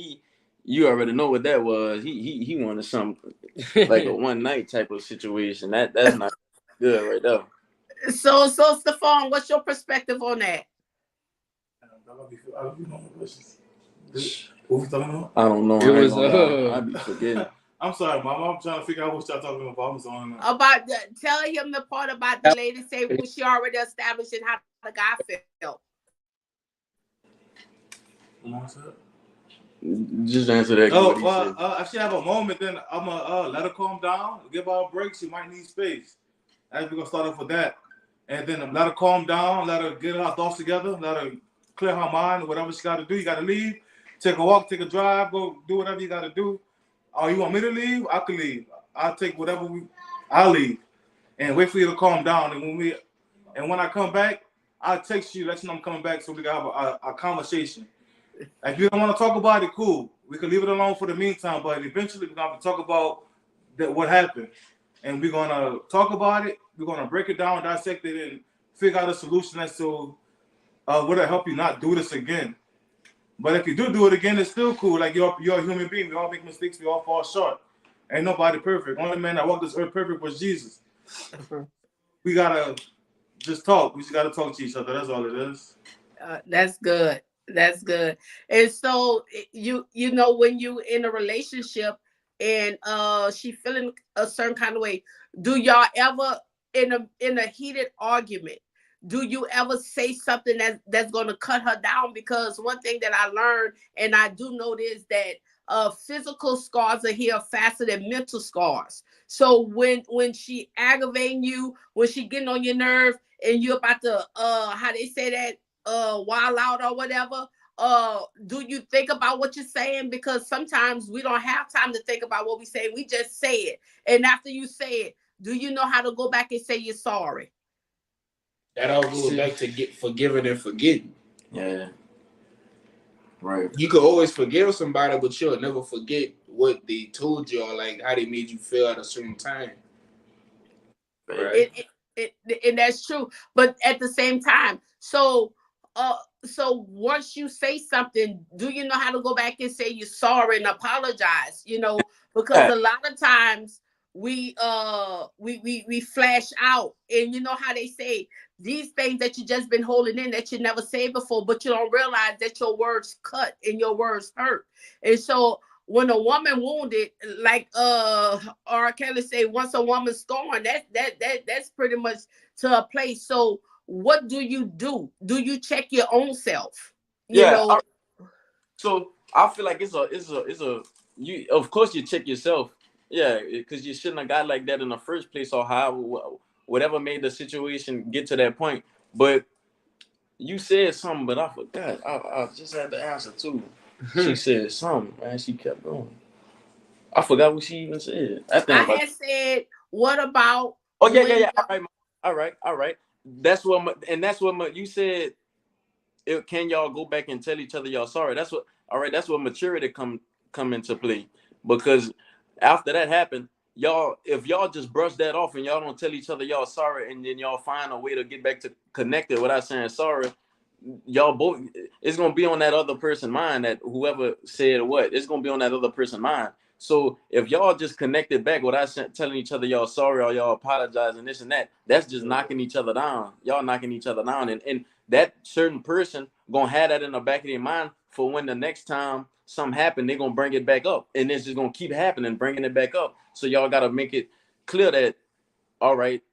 you already know what that was. He wanted something like a one night type of situation. That's not good right there. So Stephon, what's your perspective on that? What we talking about? I don't know. I be forgetting. I'm sorry, Mom. I'm trying to figure out what y'all talking about. Tell him the part about the lady say was she already established and how the guy felt. Just answer that. If she have a moment, then I'm gonna let her calm down, give her a break. She might need space. We're gonna start off with that, and then let her calm down, let her get her thoughts together, let her clear her mind, whatever she got to do. You got to leave, take a walk, take a drive, go do whatever you got to do. Oh, you want me to leave? I can leave. I'll take whatever I'll leave, and wait for you to calm down. And when I come back, I'll text you, let you know I'm coming back, so we can have a conversation. If you don't want to talk about it, cool. We can leave it alone for the meantime, but eventually we're going to talk about what happened. And we're going to talk about it. We're going to break it down, dissect it, and figure out a solution as to what'll help you not do this again. But if you do it again, it's still cool. Like you're a human being. We all make mistakes. We all fall short. Ain't nobody perfect. Only man that walked this earth perfect was Jesus. We got to just talk. We just got to talk to each other. That's all it is. That's good. That's good. And so you know when you in a relationship and she feeling a certain kind of way, do y'all ever in a heated argument, do you ever say something that's going to cut her down? Because one thing that I learned, and I do know, is that physical scars are here faster than mental scars. So when she aggravating you, when she getting on your nerve, and you're about to how they say that, wild out or whatever, do you think about what you're saying? Because sometimes we don't have time to think about what we say. We just say it. And after you say it, do you know how to go back and say you're sorry? That all goes back to get forgiven and forgetting. Yeah. Right. You could always forgive somebody, but you'll never forget what they told you or like how they made you feel at a certain time. Right. And that's true. But at the same time, so so once you say something, do you know how to go back and say you're sorry and apologize? You know, because a lot of times we flash out, and you know how they say these things that you just been holding in that you never said before, but you don't realize that your words cut and your words hurt. And so when a woman wounded, like R. Kelly say, once a woman's scorned, that's pretty much to a place. So what do? Do you check your own self? You know. So I feel like it's a you. Of course, you check yourself. Yeah, because you shouldn't have got like that in the first place, or how whatever made the situation get to that point. But you said something, but I forgot. I just had the answer too. She said something, and she kept going. I forgot what she even said. I had said, "What about?" Oh yeah. All right. That's what you said. Can y'all go back and tell each other y'all sorry? That's what. All right. That's what maturity come into play, because after that happened, if y'all just brush that off and y'all don't tell each other y'all sorry, and then y'all find a way to get back to connected without saying sorry, y'all both, it's gonna be on that other person's mind, that whoever said what, it's gonna be on that other person's mind. So if y'all just connected back without telling each other y'all sorry or y'all apologizing this and that, that's just knocking each other down. Y'all knocking each other down, and that certain person gonna have that in the back of their mind for when the next time something happen, they're gonna bring it back up, and it's just gonna keep happening, bringing it back up. So y'all gotta make it clear that, all right,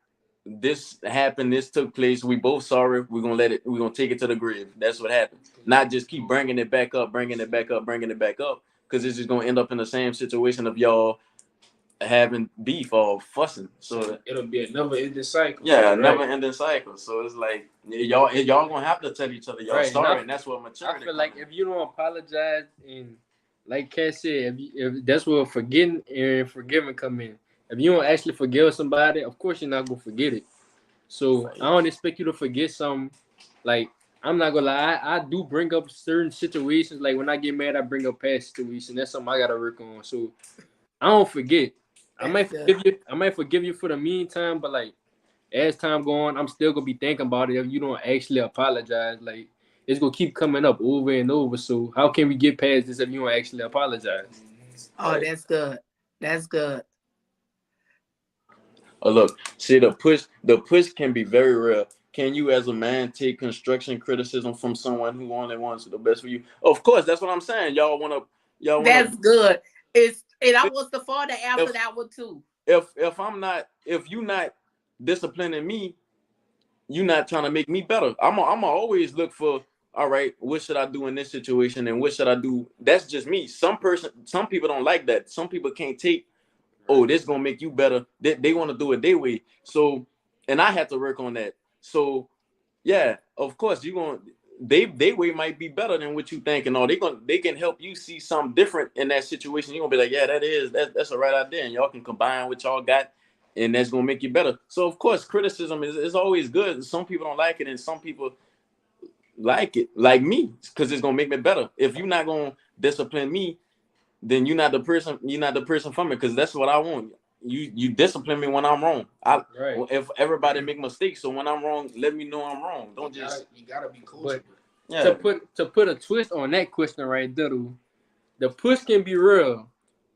this happened, this took place, we both sorry, we're gonna take it to the grave. That's what happened. Not just keep bringing it back up, because it's just gonna end up in the same situation of y'all having beef or fussing. So it'll be a never ending cycle. Yeah, right? Never ending cycle. So it's like y'all gonna have to tell each other y'all sorry, and that's what maturity. I feel like if you don't apologize, and like Kat said, if that's where forgetting and forgiving come in. If you don't actually forgive somebody, of course you're not gonna forget it. So I don't expect you to forget something. Like, I'm not gonna lie, I do bring up certain situations. Like when I get mad, I bring up past situations. That's something I gotta work on. So I don't forget. I might forgive you for the meantime, but like as time go on, I'm still gonna be thinking about it. If you don't actually apologize, like it's gonna keep coming up over and over. So how can we get past this if you don't actually apologize? Oh, that's good. That's good. Oh, look, see, the push can be very real. Can you, as a man, take construction criticism from someone who only wants the best for you? Of course, that's what I'm saying. Y'all wanna. That's good. And I was the father after that one too. If you not disciplining me, you not trying to make me better. I'm always look for, all right, what should I do in this situation, and what should I do? That's just me. Some people don't like that. Some people can't take, oh, this gonna make you better. They want to do it their way. So, and I had to work on that. So, yeah, of course they way might be better than what you think, and all they can help you see something different in that situation. You're gonna be like, yeah, that's a right idea, and y'all can combine what y'all got, and that's gonna make you better. So of course, criticism is always good. Some people don't like it, and some people like it, like me, because it's gonna make me better. If you're not gonna discipline me, then you're not the person for me, because that's what I want. You discipline me when I'm wrong. If everybody make mistakes, so when I'm wrong, let me know I'm wrong. Don't you gotta be cool. But yeah. To put a twist on that question right there, the push can be real,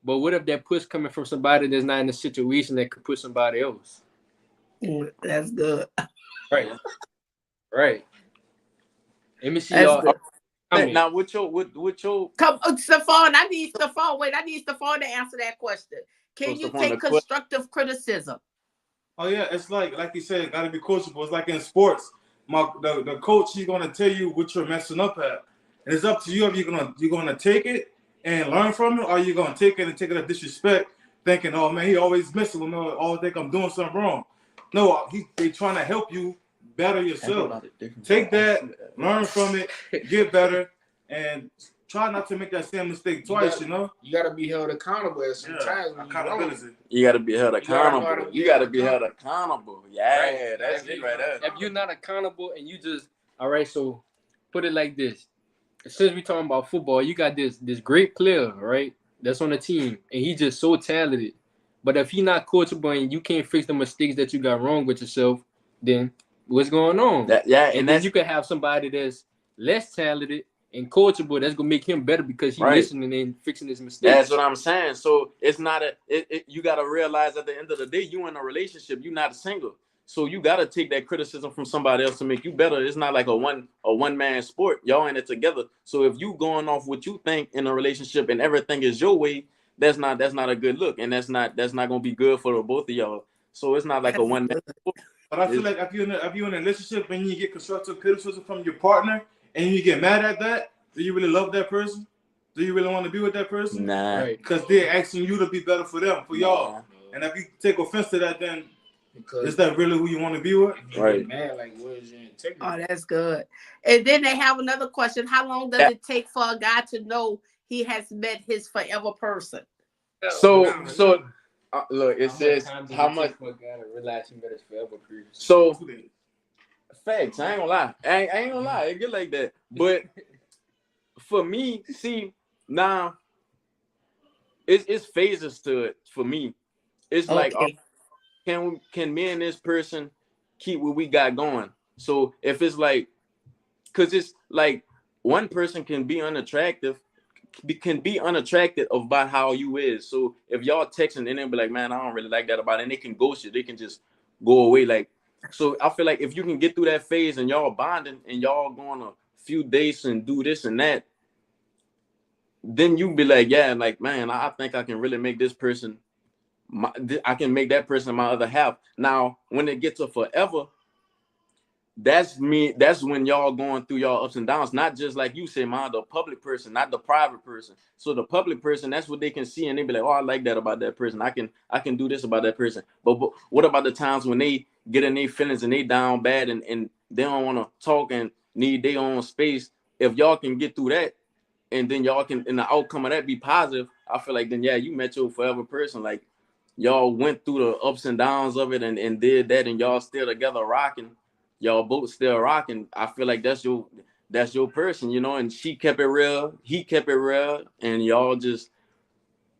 but what if that push coming from somebody that's not in a situation that could push somebody else? That's good. Right. Let me see y'all. Now, with your come, Stephon. I need Stephon to answer that question. Can you take constructive criticism? Oh yeah, it's like you said, gotta be coachable. It's like in sports. The coach, he's gonna tell you what you're messing up at, and it's up to you if you're gonna take it and learn from it, or you're gonna take it and take it as disrespect, thinking, oh man, he always missing. Always think I'm doing something wrong. No, they trying to help you better yourself. Take that, learn from it, get better, and try not to make that same mistake twice. You gotta be held accountable at some times. You gotta be held accountable. You gotta be held accountable. Yeah, that's it right there. If you're not accountable and you just, all right, so put it like this. Since we're talking about football, you got this great player, right? That's on the team, and he's just so talented. But if he's not coachable and you can't fix the mistakes that you got wrong with yourself, then what's going on? And then you could have somebody that's less talented and coachable, that's gonna make him better because he's Right. listening and fixing his mistakes. That's what I'm saying. So it's not you got to realize at the end of the day, you in a relationship, you're not single. So you got to take that criticism from somebody else to make you better. It's not like a one man sport. Y'all in it together. So if you going off what you think in a relationship and everything is your way, that's not a good look, and that's not gonna be good for the both of y'all. So it's not like a one man sport. But I feel like if you're in a relationship and you get constructive criticism from your partner and you get mad at that, do you really love that person? Do you really want to be with that person? Nah. Right. Because they're asking you to be better for them, for y'all. And if you take offense to that, then is that really who you want to be with? Right. Man, like, where's your integrity? Oh, that's good. And then they have another question. How long does it take for a guy to know he has met his forever person? So look, it says how much. For a guy to realize he met his forever person. So facts. I ain't gonna lie. I ain't gonna lie. It get like that. But for me, see now, it's phases to it. For me, it's like, can me and this person keep what we got going? So if it's like, cause it's like one person can be unattractive about how you is. So if y'all texting and they'll be like, man, I don't really like that about it, and they can ghost you, they can just go away. Like, so I feel like if you can get through that phase and y'all bonding and y'all going a few dates and do this and that, then you be like, yeah, like, man, I think I can really make this person, I can make that person my other half. Now, when it gets to forever, that's when y'all going through y'all ups and downs, not just like you say, man, the public person, not the private person. So the public person, that's what they can see, and they be like, oh, I like that about that person. I can do this about that person. But what about the times when they get in their feelings and they down bad and they don't want to talk and need their own space? If y'all can get through that, and then y'all can, and the outcome of that be positive, I feel like then, yeah, you met your forever person. Like, y'all went through the ups and downs of it and did that, and y'all still together rocking. Y'all both still rocking. I feel like that's your person, you know, and she kept it real, he kept it real, and y'all just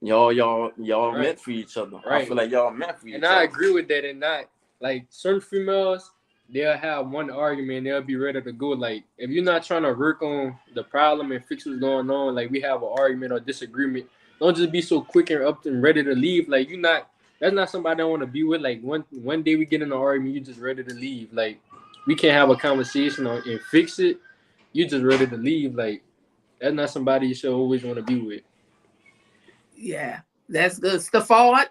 y'all Right. meant for each other. Right. I feel like y'all meant for each And other. I agree with that. And not like certain females, they'll have one argument and they'll be ready to go. Like, if you're not trying to work on the problem and fix what's going on, like we have an argument or disagreement, don't just be so quick and up and ready to leave. Like, that's not somebody I want to be with. Like, one day we get in an argument, you just ready to leave. Like, we can't have a conversation and fix it. You just ready to leave. Like, that's not somebody you should always want to be with. Yeah, that's good. Stephon?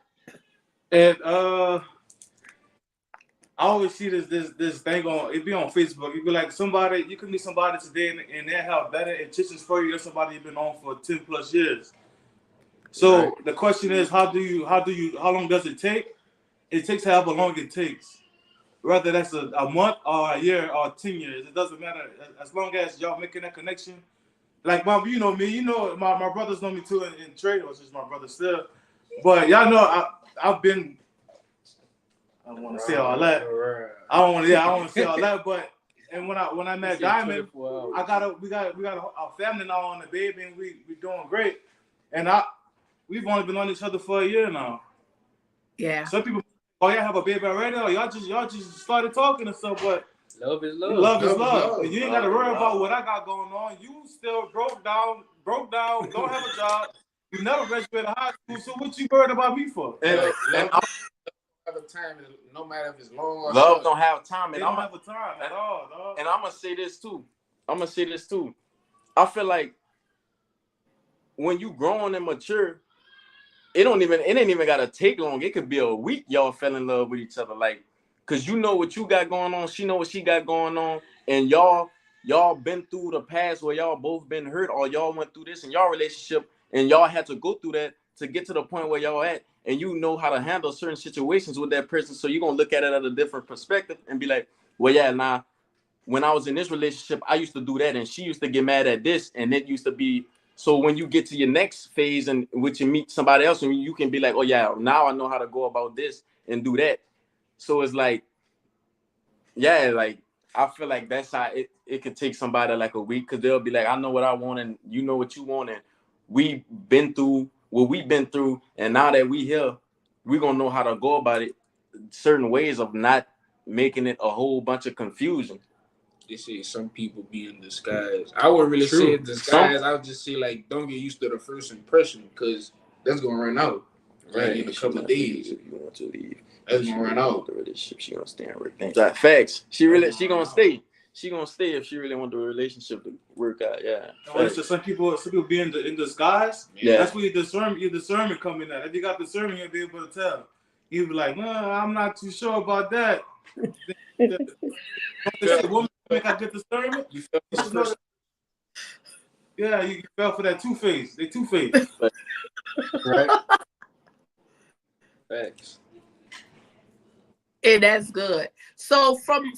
And I always see this thing it be on Facebook. You be like, you can meet somebody today and they have better intentions for you than somebody you've been on for 10 plus years. So the question is, how long does it take? It takes however long it takes. Whether that's a month or a year or 10 years, it doesn't matter. As long as y'all making that connection. Like, Mom, you know me, you know my brothers know me too in trade, which is my brother still. But y'all know I've been, I don't want to say all that. I don't want to say all that. But and when I met Diamond, we got our family now on the baby, and we doing great. And we've only been on each other for a year now. Yeah. Some people, oh, y'all have a baby already, or y'all just started talking and stuff, but love is love. Love is love. And you ain't got to worry about what I got going on. You still broke down, don't have a job. You never graduated high school, so what you worried about me for? And Time, no matter if it's long or love short. don't have time. They don't have a time at all, dog. And I'm gonna say this too. I feel like when you growing and mature, it ain't even gotta take long. It could be a week y'all fell in love with each other. Like, cause you know what you got going on, she know what she got going on, and y'all been through the past where y'all both been hurt, or y'all went through this in y'all relationship, and y'all had to go through that to get to the point where y'all at, and you know how to handle certain situations with that person. So you're gonna look at it at a different perspective and be like, well, yeah, nah, when I was in this relationship, I used to do that, and she used to get mad at this, and it used to be. So when you get to your next phase and which you meet somebody else, and you can be like, oh yeah, now I know how to go about this and do that. So it's like, yeah, like I feel like that's how it could take somebody like a week, because they'll be like, I know what I want and you know what you want, and we've been through what we've been through, and now that we here, we're gonna know how to go about it certain ways of not making it a whole bunch of confusion. they say some people be in disguise. I wouldn't really True. say in disguise. I would just say like don't get used to the first impression because that's gonna run out like in a couple of days. If you want to leave, That's gonna run out. the relationship, she gonna stay and work. That facts. She gonna stay. She gonna stay if she really want the relationship to work out. Yeah. So some people be in disguise. Yeah. That's where your discernment come in at. If you got discernment, you'll be able to tell. You'll be like, no, I'm not too sure about that. The woman make a good discernment. You felt the first. Yeah, you fell for that two-face. They two-faced. Right. Facts. And that's good. So from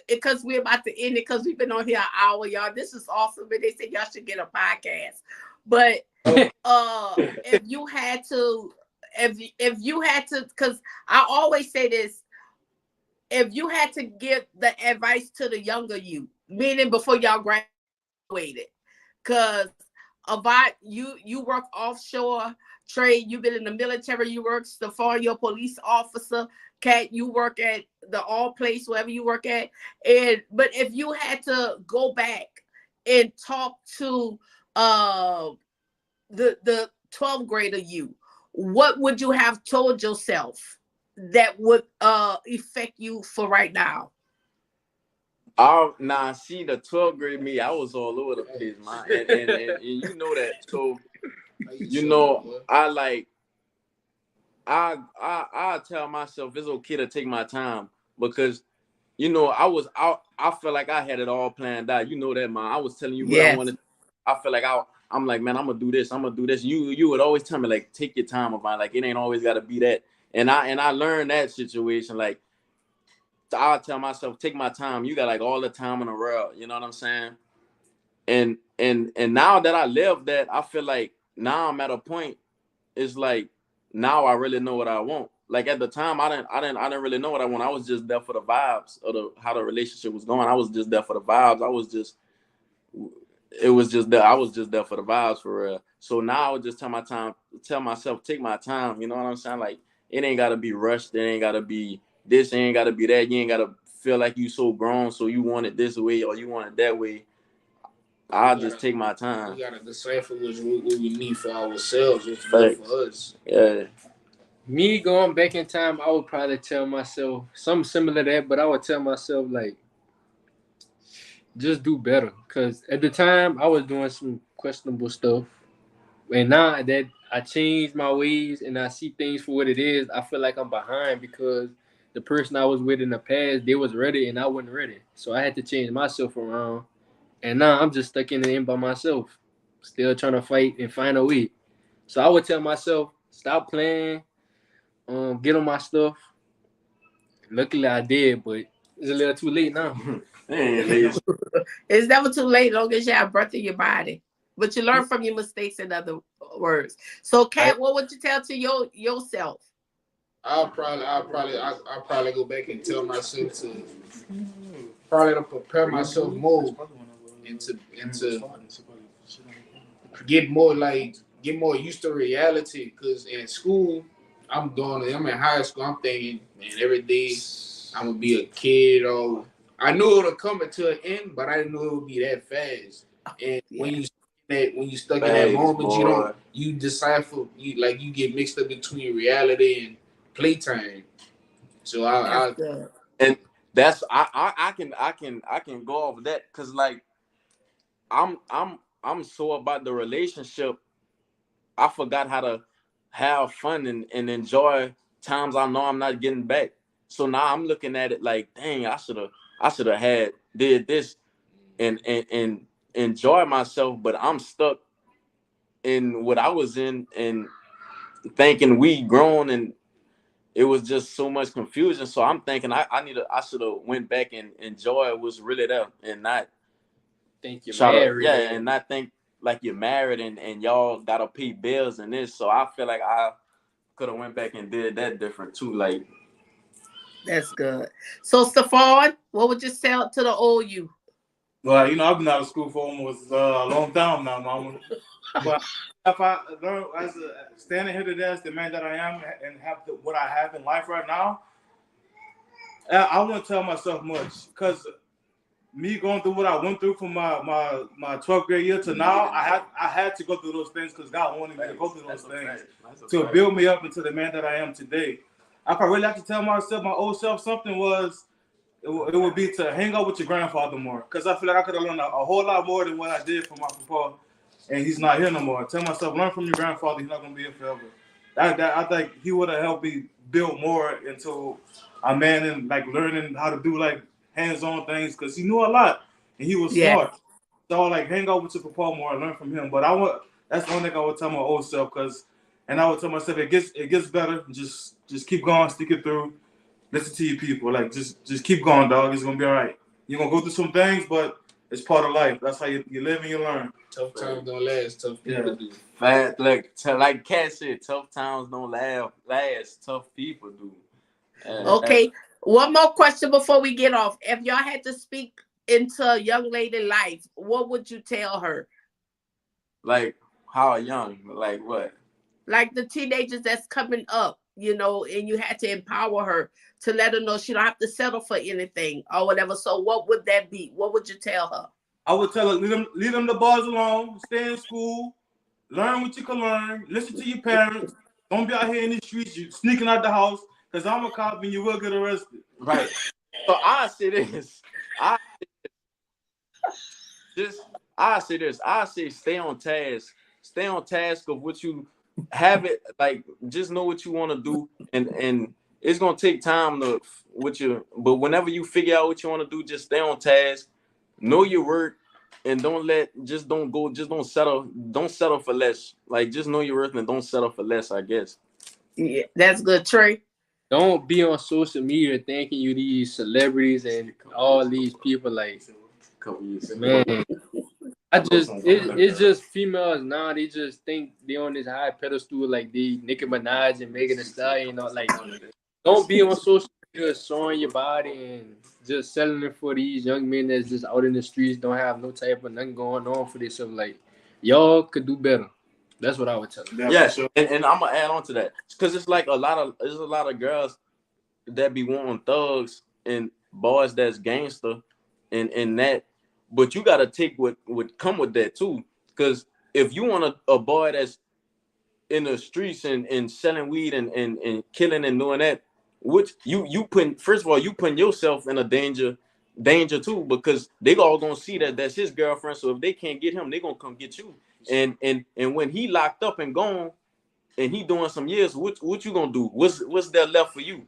because we're about to end it because we've been on here an hour, y'all. This is awesome. And they said y'all should get a podcast. But if you had to, because I always say this, if you had to give the advice to the younger you, meaning before y'all graduated, because Avant, you work offshore trade, you've been in the military, you work for your police officer. Kat, you work at the all place, wherever you work at. But if you had to go back and talk to the 12th grader you, what would you have told yourself that would affect you for right now? See the 12th grade me, I was all over the place, man. And you know that. So you know, I tell myself it's okay to take my time because you know I feel like I had it all planned out. You know that, man. I was telling you what I wanted. I feel like I'm like, man, I'm gonna do this. You would always tell me like, take your time about like it ain't always gotta be that. And I learned that situation. Like I'll tell myself, take my time. You got like all the time in the world. You know what I'm saying? And now that I live that, I feel like now I'm at a point. It's like now I really know what I want. Like at the time, I didn't really know what I want. I was just there for the vibes of how the relationship was going. I was just there for the vibes. I was just there for the vibes for real. So now I would just tell myself, take my time. You know what I'm saying? Like it ain't gotta be rushed. It ain't gotta be this. It ain't gotta be that. You ain't gotta feel like you so grown, so you want it this way or you want it that way. I'll just take my time. We gotta decipher what we need for ourselves, what's good for us. Yeah. Me going back in time, I would probably tell myself something similar to that, but I would tell myself like, just do better. Cause at the time I was doing some questionable stuff, and now that I changed my ways and I see things for what it is, I feel like I'm behind because the person I was with in the past, they was ready and I wasn't ready. So I had to change myself around. And now I'm just stuck in the end by myself, still trying to fight and find a way. So I would tell myself, stop playing, get on my stuff. Luckily I did, but it's a little too late now. It's never too late, long as you have breath in your body. But you learn from your mistakes, in other words. So, Kat, what would you tell to yourself? I'll probably go back and tell myself to probably to prepare myself more into get more used to reality. Because in school, I'm in high school, I'm thinking, man, every day I'm gonna be a kid. Or I knew it would come to an end, but I didn't know it would be that fast. And when you stuck in that moment, you decipher, you get mixed up between reality and playtime. So and that's I can go off that because like I'm so about the relationship. I forgot how to have fun and enjoy times I know I'm not getting back. So now I'm looking at it like, dang, I should have did this and enjoy myself, but I'm stuck in what I was in and thinking we grown, and it was just so much confusion. So I'm thinking I should have went back and enjoy what's really there and not think you're married. And not think like you're married and y'all gotta pay bills and this. So I feel like I could have went back and did that different too. Like that's good. So Stephon, what would you say to the old you? Well, I've been out of school for almost a long time now, Mama. But if I learn as standing here today as the man that I am and have what I have in life right now, I wouldn't tell myself much because me going through what I went through from my 12th grade year to now, I had to go through those things because God wanted me to go through those things to build me up into the man that I am today. If I really have to tell myself, my old self, something was, it would be to hang out with your grandfather more. Because I feel like I could have learned a whole lot more than what I did from my papa. And he's not here no more. Tell myself, learn from your grandfather. He's not going to be here forever. I think he would have helped me build more into a man and like learning how to do like hands-on things because he knew a lot and he was smart. So like hang out with your papa more and learn from him. But that's one thing I would tell my old self and I would tell myself it gets better. Just keep going, stick it through. Listen to your people. Like just keep going, dog. It's gonna be all right. You're gonna go through some things, but it's part of life. That's how you live and you learn. Tough times don't last. Tough people do. Fact, like Cat said, tough times don't last. Tough people do. Okay, one more question before we get off. If y'all had to speak into a young lady life, what would you tell her? Like how young? Like what? Like the teenagers that's coming up, you know, and you had to empower her to let her know she don't have to settle for anything or whatever. So what would that be? What would you tell her? I would tell her, leave them the bars alone, stay in school, learn what you can learn, listen to your parents. Don't be out here in the streets, you sneaking out the house, because I'm a cop and you will get arrested. Right. So I say this. I say stay on task. Stay on task of what you have it, like just know what you want to do and it's gonna take time but whenever you figure out what you want to do, just stay on task, know your work, and don't settle for less. Like just know your worth and don't settle for less, I guess. Yeah, that's good, Trey. Don't be on social media thinking you these celebrities and all these people like, man. It's just females now. They just think they on this high pedestal like they Nicki Minaj and Megan Thee Stallion. You know, like don't be on social media showing your body and just selling it for these young men that's just out in the streets, don't have no type of nothing going on for themselves. Like y'all could do better. That's what I would tell them. Yeah, sure. And I'm gonna add on to that because it's like there's a lot of girls that be wanting thugs and boys that's gangster and that. But you gotta take what would come with that too. Because if you want a boy that's in the streets and selling weed and killing and doing that, which you putting, first of all, you putting yourself in a danger too, because they all gonna see that that's his girlfriend. So if they can't get him, they gonna come get you. And when he locked up and gone and he doing some years, what you gonna do? What's there left for you?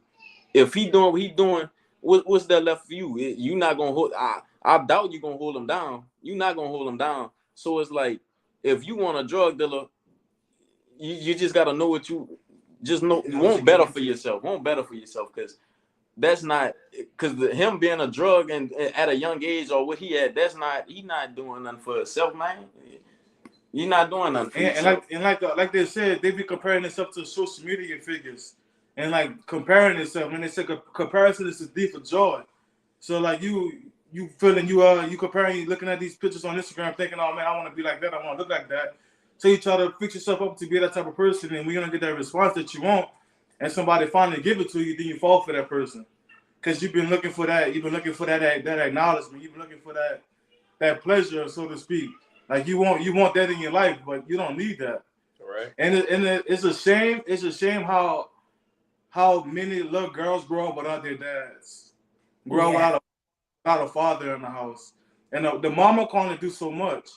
If he doing what he doing, what's there left for you? You not gonna hold. I doubt you're gonna hold him down. You're not gonna hold him down. So it's like if you want a drug dealer, you just gotta know what you just know. You want better for yourself. Because that's not because him being a drug and at a young age or what he had. He not doing nothing for himself, man. You're not doing nothing for yourself. Like they said, they be comparing themselves to social media figures and like comparing themselves. And they said comparison is the thief of joy. So like you feeling you comparing, you looking at these pictures on Instagram, thinking, oh man, I want to be like that, I want to look like that. So you try to fix yourself up to be that type of person, and we're gonna get that response that you want, and somebody finally give it to you, then you fall for that person, because you've been looking for that, that acknowledgement, you've been looking for that pleasure, so to speak. Like you want that in your life, but you don't need that. Right. And it's a shame. It's a shame how many little girls grow up without their dads, grow up without a father in the house, and the mama can only do so much.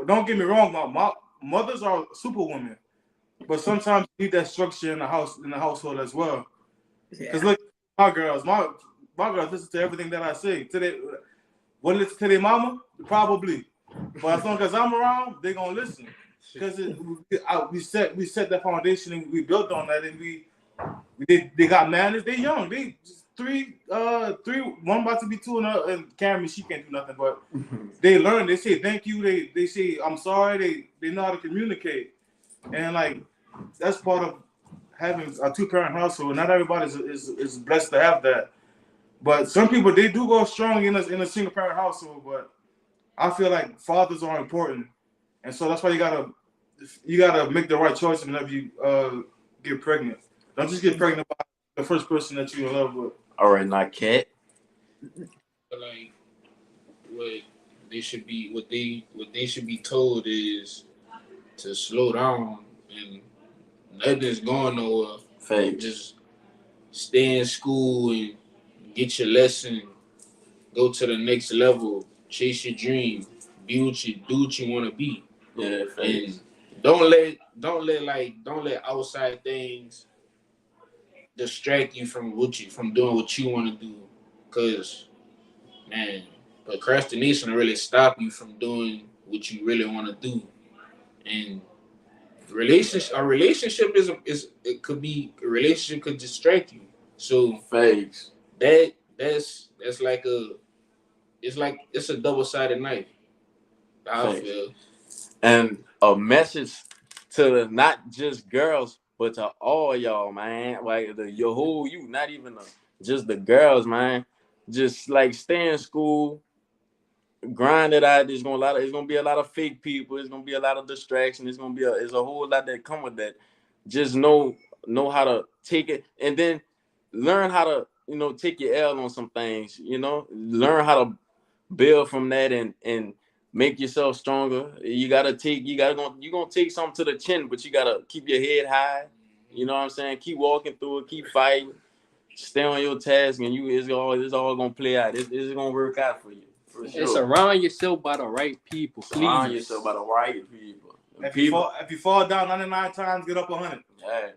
Don't get me wrong, my mothers are superwomen, but sometimes you need that structure in the household as well. Because look, my girls listen to everything that I say. Will listen to their mama? Probably. But as long as I'm around, they're gonna listen. Because we set that foundation and we built on that, and they got manners. They young. They just three, one about to be two, and Cameron, she can't do nothing, but they learn. They say thank you. They say I'm sorry. They know how to communicate, and like that's part of having a 2-parent household. Not everybody is blessed to have that, but some people they do go strong in a 1-parent household. But I feel like fathers are important, and so that's why you gotta make the right choice whenever you get pregnant. Don't just get pregnant by the first person that you're in love with. All right, not Cat. Like they should be what they should be told is to slow down and nothing's going nowhere. Fake. Just stay in school and get your lesson, go to the next level, chase your dream, do what you want to be. Yeah, fake. And don't let outside things distract you from doing what you want to do. Cause man, procrastination will really stop you from doing what you really want to do. And a relationship could distract you. So Fakes. that's like it's a double-sided knife. I Fakes. feel. And a message to not just girls, but to all y'all, man. Like your whole you, not even just the girls, man. Just like stay in school, grind it out. It's gonna be a lot of fake people. It's gonna be a lot of distraction. It's a whole lot that come with that. Just know how to take it, and then learn how to take your L on some things. Learn how to build from that and make yourself stronger. You're gonna take something to the chin, but you gotta keep your head high. You know what I'm saying? Keep walking through it, keep fighting, stay on your task, and it's all gonna play out. It's gonna work out for you. For sure. Surround yourself by the right people. Please. Surround yourself by the right people. If you fall down 99 times, get up 100. Yeah.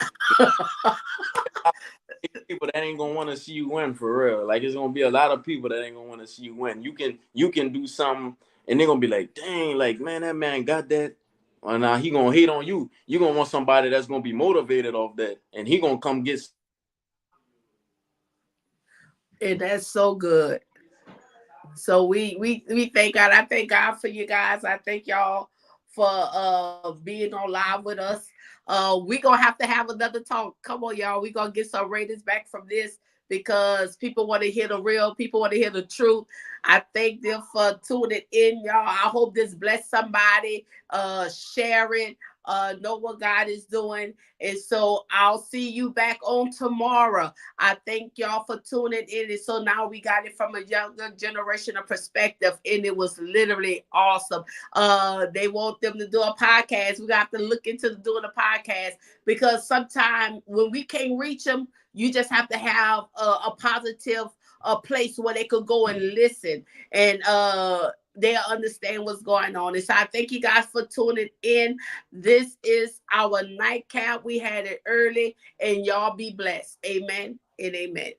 People that ain't gonna want to see you win for real. Like it's gonna be a lot of people that ain't gonna want to see you win. You can do something, and they're gonna be like, dang, like man, that man got that. Well, now he gonna hate on you. You gonna want somebody that's gonna be motivated off that, and he gonna come get. And that's so good. So we thank God. I thank God for you guys. I thank y'all for being on live with us. We gonna have to have another talk. Come on, y'all. We gonna get some ratings back from this because people want to hear the real. People want to hear the truth. I thank them for tuning in, y'all. I hope this bless somebody. Share it. Know what God is doing. And so I'll see you back on tomorrow. I thank y'all for tuning in. And so now we got it from a younger generation of perspective. And it was literally awesome. They want them to do a podcast. We got to look into doing a podcast because sometimes when we can't reach them, you just have to have a positive place where they could go and listen. And they'll understand what's going on. And so I thank you guys for tuning in. This is our nightcap. We had it early, and y'all be blessed. Amen and amen.